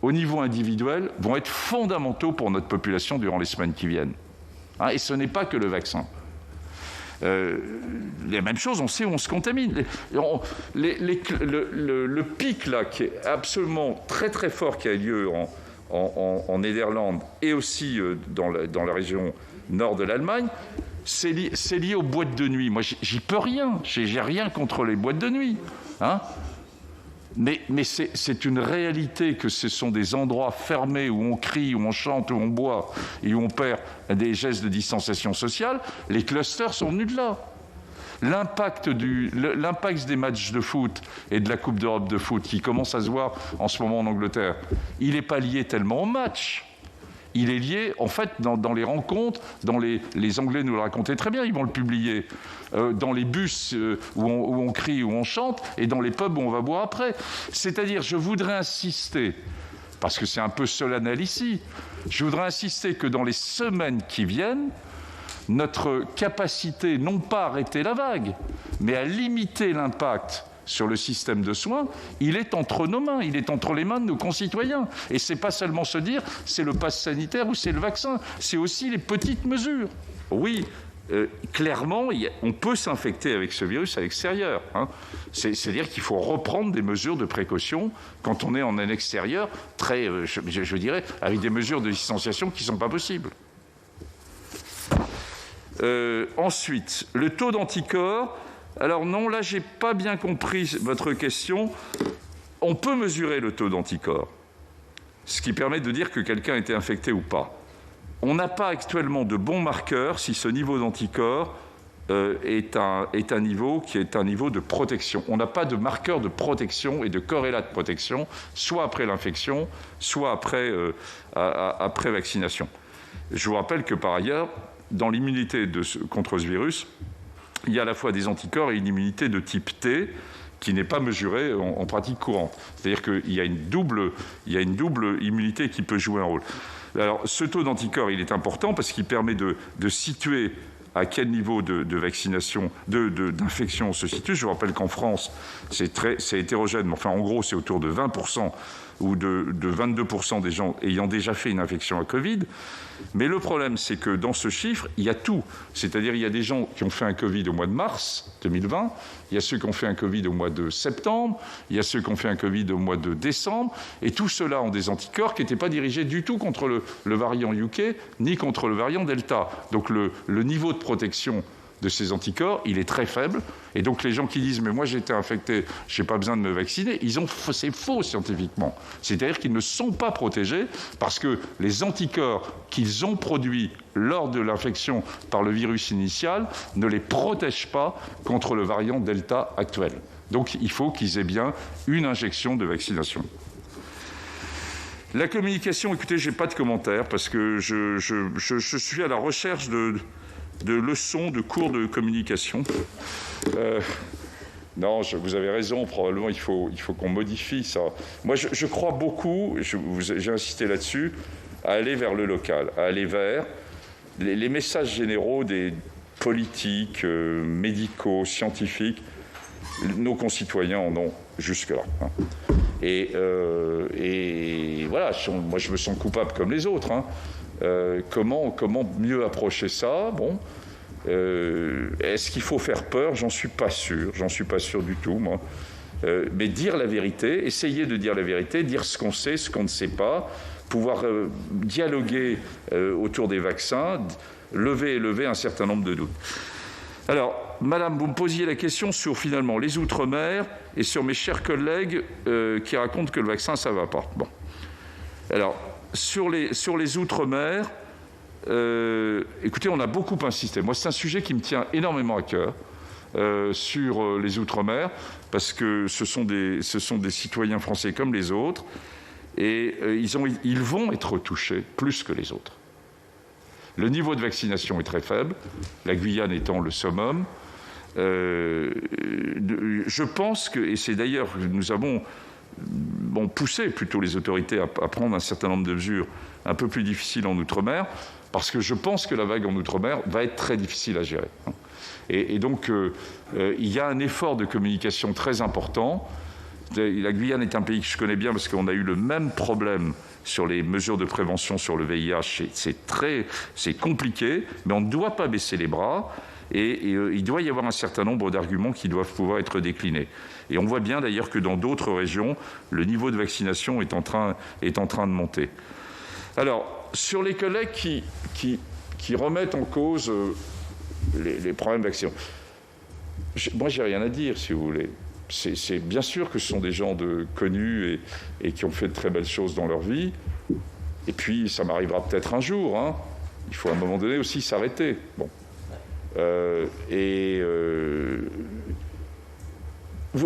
au niveau individuel, vont être fondamentaux pour notre population durant les semaines qui viennent. Hein, et ce n'est pas que le vaccin. La même chose, on sait où on se contamine. Le pic, là, qui est absolument très très fort, qui a lieu en Néderlande et aussi dans la région nord de l'Allemagne, c'est lié aux boîtes de nuit. Moi, j'y peux rien. J'ai rien contre les boîtes de nuit. Hein ? Mais c'est une réalité que ce sont des endroits fermés où on crie, où on chante, où on boit et où on perd des gestes de distanciation sociale. Les clusters sont venus de là. L'impact des matchs de foot et de la Coupe d'Europe de foot qui commence à se voir en ce moment en Angleterre, il n'est pas lié tellement au match. Il est lié, en fait, dans les rencontres, les Anglais nous le racontaient très bien, ils vont le publier, dans les bus où on crie, où on chante, et dans les pubs où on va boire après. C'est-à-dire, je voudrais insister, parce que c'est un peu solennel ici, je voudrais insister que dans les semaines qui viennent, notre capacité, non pas à arrêter la vague, mais à limiter l'impact sur le système de soins, il est entre nos mains, il est entre les mains de nos concitoyens. Et ce n'est pas seulement se dire c'est le pass sanitaire ou c'est le vaccin, c'est aussi les petites mesures. Oui, clairement, on peut s'infecter avec ce virus à l'extérieur. Hein. C'est-à-dire qu'il faut reprendre des mesures de précaution quand on est en un extérieur, très, je dirais, avec des mesures de distanciation qui ne sont pas possibles. Ensuite, le taux d'anticorps. Alors non, là, je n'ai pas bien compris votre question. On peut mesurer le taux d'anticorps, ce qui permet de dire que quelqu'un a été infecté ou pas. On n'a pas actuellement de bons marqueurs si ce niveau d'anticorps est un niveau qui est un niveau de protection. On n'a pas de marqueur de protection et de corrélat de protection, soit après l'infection, soit après vaccination. Je vous rappelle que par ailleurs, dans l'immunité contre ce virus, il y a à la fois des anticorps et une immunité de type T qui n'est pas mesurée en pratique courante. C'est-à-dire qu'il y a une double immunité qui peut jouer un rôle. Alors, ce taux d'anticorps, il est important parce qu'il permet de situer à quel niveau de vaccination, d'infection on se situe. Je vous rappelle qu'en France, c'est hétérogène, mais enfin, en gros, c'est autour de 20% ou de 22% des gens ayant déjà fait une infection à Covid. Mais le problème, c'est que dans ce chiffre, il y a tout. C'est-à-dire, il y a des gens qui ont fait un Covid au mois de mars 2020, il y a ceux qui ont fait un Covid au mois de septembre, il y a ceux qui ont fait un Covid au mois de décembre, et tous ceux-là ont des anticorps qui n'étaient pas dirigés du tout contre le variant UK, ni contre le variant Delta. Donc le niveau de protection de ces anticorps, il est très faible. Et donc les gens qui disent « mais moi j'ai été infecté, je n'ai pas besoin de me vacciner », c'est faux scientifiquement. C'est-à-dire qu'ils ne sont pas protégés parce que les anticorps qu'ils ont produits lors de l'infection par le virus initial ne les protègent pas contre le variant Delta actuel. Donc il faut qu'ils aient bien une injection de vaccination. La communication, écoutez, je n'ai pas de commentaire parce que je suis à la recherche de leçons, de cours de communication. Non, vous avez raison, probablement il faut qu'on modifie ça. Moi, je crois beaucoup, j'ai insisté là-dessus, à aller vers le local, à aller vers les messages généraux des politiques, médicaux, scientifiques. Nos concitoyens en ont jusque-là. Et voilà, moi je me sens coupable comme les autres. Comment mieux approcher ça? Bon, est-ce qu'il faut faire peur? J'en suis pas sûr du tout, moi. Mais dire la vérité, essayer de dire la vérité, dire ce qu'on sait, ce qu'on ne sait pas, pouvoir dialoguer autour des vaccins, lever un certain nombre de doutes. Alors, Madame, vous me posiez la question sur finalement les Outre-mer et sur mes chers collègues qui racontent que le vaccin, ça ne va pas. Bon. Alors, sur les Outre-mer, écoutez, on a beaucoup insisté. Moi, c'est un sujet qui me tient énormément à cœur sur les Outre-mer parce que ce sont des citoyens français comme les autres et ils vont être touchés plus que les autres. Le niveau de vaccination est très faible, la Guyane étant le summum. Je pense que, et c'est d'ailleurs que nous avons poussé plutôt les autorités à prendre un certain nombre de mesures un peu plus difficiles en Outre-mer, parce que je pense que la vague en Outre-mer va être très difficile à gérer. Et donc, il y a un effort de communication très important. La Guyane est un pays que je connais bien parce qu'on a eu le même problème sur les mesures de prévention sur le VIH. C'est compliqué, mais on ne doit pas baisser les bras. Et il doit y avoir un certain nombre d'arguments qui doivent pouvoir être déclinés. Et on voit bien d'ailleurs que dans d'autres régions, le niveau de vaccination est en train de monter. Alors, sur les collègues qui remettent en cause les problèmes vaccinaux, moi, j'ai rien à dire, si vous voulez. C'est bien sûr que ce sont des gens connus et qui ont fait de très belles choses dans leur vie. Et puis, ça m'arrivera peut-être un jour. Hein. Il faut à un moment donné aussi s'arrêter. Bon.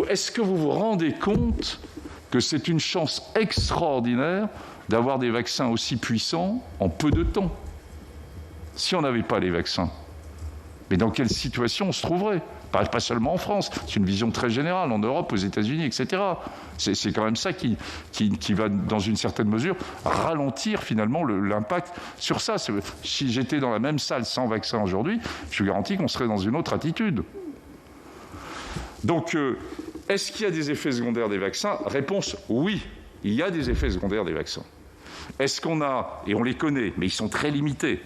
Est-ce que vous vous rendez compte que c'est une chance extraordinaire d'avoir des vaccins aussi puissants en peu de temps? Si on n'avait pas les vaccins, mais dans quelle situation on se trouverait? Pas seulement en France, c'est une vision très générale, en Europe, aux États-Unis, etc. C'est quand même ça qui va, dans une certaine mesure, ralentir finalement l'impact sur ça. Si j'étais dans la même salle sans vaccin aujourd'hui, je suis garanti qu'on serait dans une autre attitude. Donc, est-ce qu'il y a des effets secondaires des vaccins? Réponse, oui, il y a des effets secondaires des vaccins. Est-ce qu'on a, et on les connaît, mais ils sont très limités,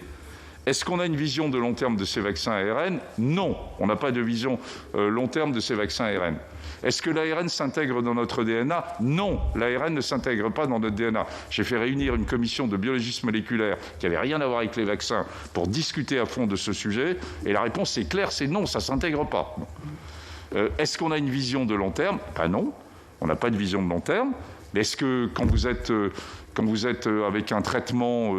est-ce qu'on a une vision de long terme de ces vaccins ARN? Non, on n'a pas de vision long terme de ces vaccins ARN. Est-ce que l'ARN s'intègre dans notre DNA? Non, l'ARN ne s'intègre pas dans notre DNA. J'ai fait réunir une commission de biologistes moléculaires qui n'avait rien à voir avec les vaccins pour discuter à fond de ce sujet, et la réponse est claire, c'est non, ça ne s'intègre pas. Est-ce qu'on a une vision de long terme? Ben non, on n'a pas de vision de long terme. Mais est-ce que quand vous êtes avec un traitement,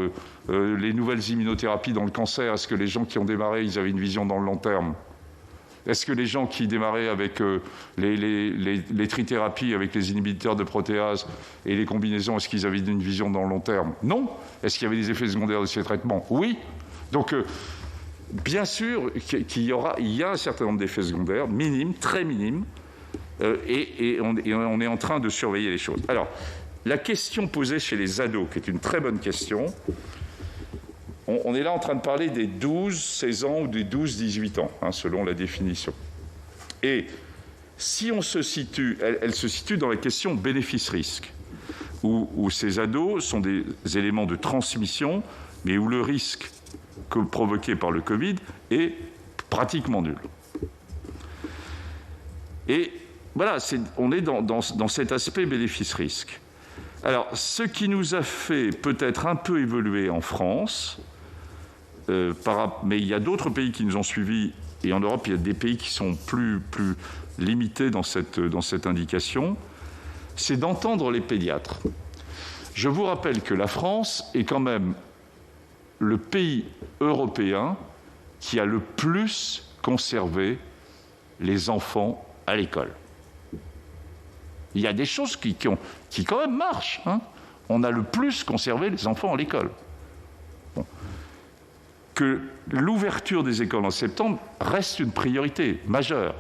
les nouvelles immunothérapies dans le cancer, est-ce que les gens qui ont démarré, ils avaient une vision dans le long terme? Est-ce que les gens qui démarraient avec les trithérapies, avec les inhibiteurs de protéase et les combinaisons, est-ce qu'ils avaient une vision dans le long terme? Non. Est-ce qu'il y avait des effets secondaires de ces traitements? Oui. Donc, bien sûr qu'il y a un certain nombre d'effets secondaires, minimes, très minimes, et on est en train de surveiller les choses. Alors, la question posée chez les ados, qui est une très bonne question, on est là en train de parler des 12-16 ans ou des 12-18 ans, hein, selon la définition. Et si on se situe, elle se situe dans la question bénéfice-risque, où ces ados sont des éléments de transmission, mais où le risque provoqué par le Covid est pratiquement nul. Et voilà, on est dans cet aspect bénéfice-risque. Alors, ce qui nous a fait peut-être un peu évoluer en France, mais il y a d'autres pays qui nous ont suivis et en Europe, il y a des pays qui sont plus limités dans cette indication, c'est d'entendre les pédiatres. Je vous rappelle que la France est quand même le pays européen qui a le plus conservé les enfants à l'école. Il y a des choses qui quand même marchent. Hein. On a le plus conservé les enfants à l'école. Bon. Que l'ouverture des écoles en septembre reste une priorité majeure.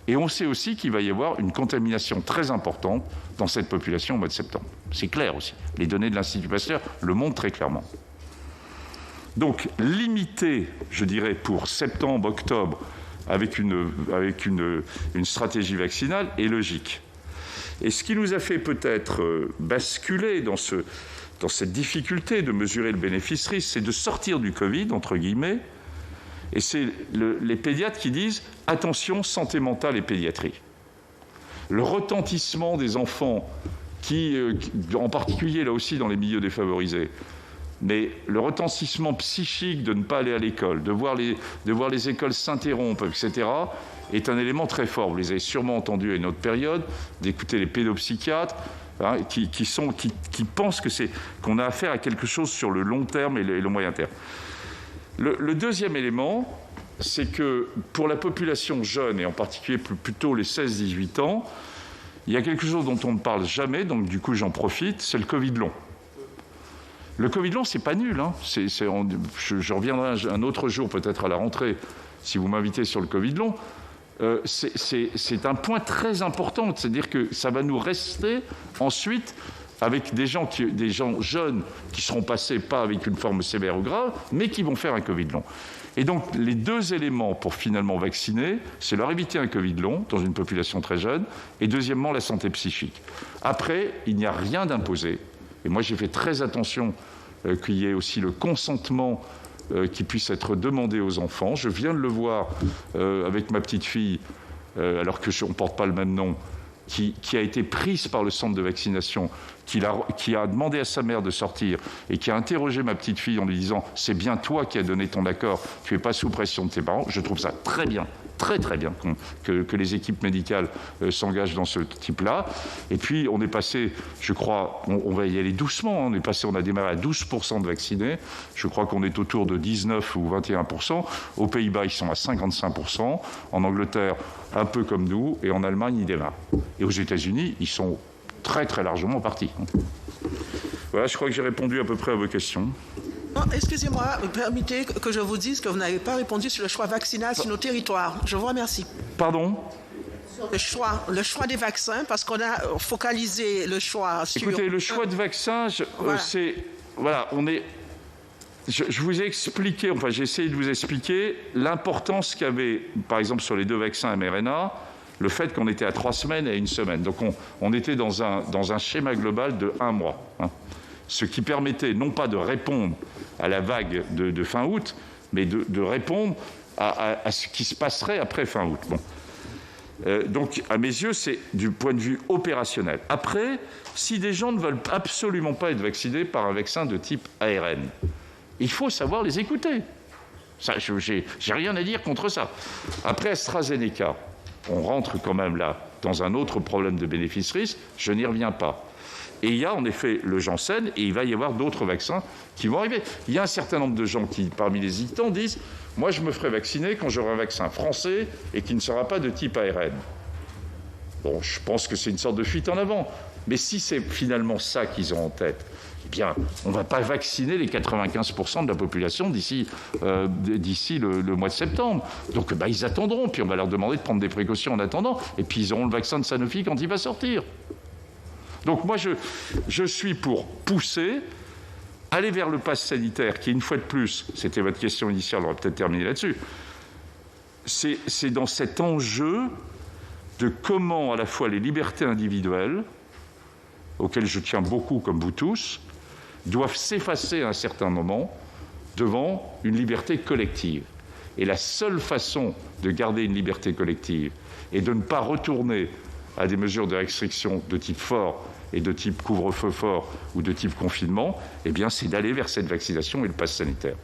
Et on sait aussi qu'il va y avoir une contamination très importante dans cette population au mois de septembre. C'est clair aussi. Les données de l'Institut Pasteur le montrent très clairement. Donc, limiter, je dirais, pour septembre, octobre, avec une stratégie vaccinale est logique. Et ce qui nous a fait peut-être basculer dans cette difficulté de mesurer le bénéfice-risque, c'est de sortir du Covid, entre guillemets, et c'est les pédiatres qui disent « attention, santé mentale et pédiatrie ». Le retentissement des enfants, en particulier là aussi dans les milieux défavorisés, mais le retentissement psychique de ne pas aller à l'école, de voir les écoles s'interrompre, etc., est un élément très fort. Vous les avez sûrement entendus à une autre période, d'écouter les pédopsychiatres, hein, qui pensent qu'on a affaire à quelque chose sur le long terme et le moyen terme. Le deuxième élément, c'est que pour la population jeune, et en particulier plutôt les 16-18 ans, il y a quelque chose dont on ne parle jamais, donc du coup j'en profite, c'est le Covid long. Le Covid long, c'est pas nul. Hein. Je reviendrai un autre jour, peut-être à la rentrée, si vous m'invitez sur le Covid long. C'est un point très important, c'est-à-dire que ça va nous rester ensuite avec des gens jeunes qui seront passés pas avec une forme sévère ou grave, mais qui vont faire un Covid long. Et donc, les deux éléments pour finalement vacciner, c'est leur éviter un Covid long dans une population très jeune, et deuxièmement, la santé psychique. Après, il n'y a rien d'imposé. Et moi, j'ai fait très attention qu'il y ait aussi le consentement qui puisse être demandé aux enfants. Je viens de le voir avec ma petite fille, alors qu'on ne porte pas le même nom, qui a été prise par le centre de vaccination, qui a demandé à sa mère de sortir et qui a interrogé ma petite fille en lui disant « c'est bien toi qui as donné ton accord, tu n'es pas sous pression de tes parents ». Je trouve ça très bien. Très très bien que les équipes médicales s'engagent dans ce type-là. Et puis on est passé, je crois, on va y aller doucement, on a démarré à 12% de vaccinés, je crois qu'on est autour de 19 ou 21%, aux Pays-Bas ils sont à 55%, en Angleterre un peu comme nous, et en Allemagne ils démarrent. Et aux États-Unis ils sont très très largement partis. Voilà, je crois que j'ai répondu à peu près à vos questions. Excusez-moi, permettez que je vous dise que vous n'avez pas répondu sur le choix vaccinal sur nos territoires. Je vous remercie. Pardon ? Le choix des vaccins, parce qu'on a focalisé le choix sur... Écoutez, le choix de vaccins, c'est... Voilà, on est... Je vous ai expliqué, enfin j'ai essayé de vous expliquer l'importance qu'il y avait, par exemple sur les 2 vaccins mRNA, le fait qu'on était à 3 semaines et à 1 semaine. Donc on était dans un schéma global de 1 mois. Hein. Ce qui permettait non pas de répondre à la vague de fin août, mais de répondre à ce qui se passerait après fin août. Bon. Donc, à mes yeux, c'est du point de vue opérationnel. Après, si des gens ne veulent absolument pas être vaccinés par un vaccin de type ARN, il faut savoir les écouter. Ça, j'ai rien à dire contre ça. Après AstraZeneca, on rentre quand même là dans un autre problème de bénéfice-risque, je n'y reviens pas. Et il y a en effet le Janssen, et il va y avoir d'autres vaccins qui vont arriver. Il y a un certain nombre de gens qui, parmi les hésitants, disent « Moi, je me ferai vacciner quand j'aurai un vaccin français et qui ne sera pas de type ARN. » Bon, je pense que c'est une sorte de fuite en avant. Mais si c'est finalement ça qu'ils ont en tête, eh bien, on ne va pas vacciner les 95% de la population d'ici le mois de septembre. Donc, ils attendront, puis on va leur demander de prendre des précautions en attendant, et puis ils auront le vaccin de Sanofi quand il va sortir. Donc moi, je suis pour pousser, aller vers le pass sanitaire, qui, une fois de plus, c'était votre question initiale, on va peut-être terminer là-dessus, c'est dans cet enjeu de comment, à la fois, les libertés individuelles, auxquelles je tiens beaucoup, comme vous tous, doivent s'effacer à un certain moment devant une liberté collective. Et la seule façon de garder une liberté collective et de ne pas retourner à des mesures de restriction de type fort et de type couvre-feu fort ou de type confinement, eh bien, c'est d'aller vers cette vaccination et le pass sanitaire.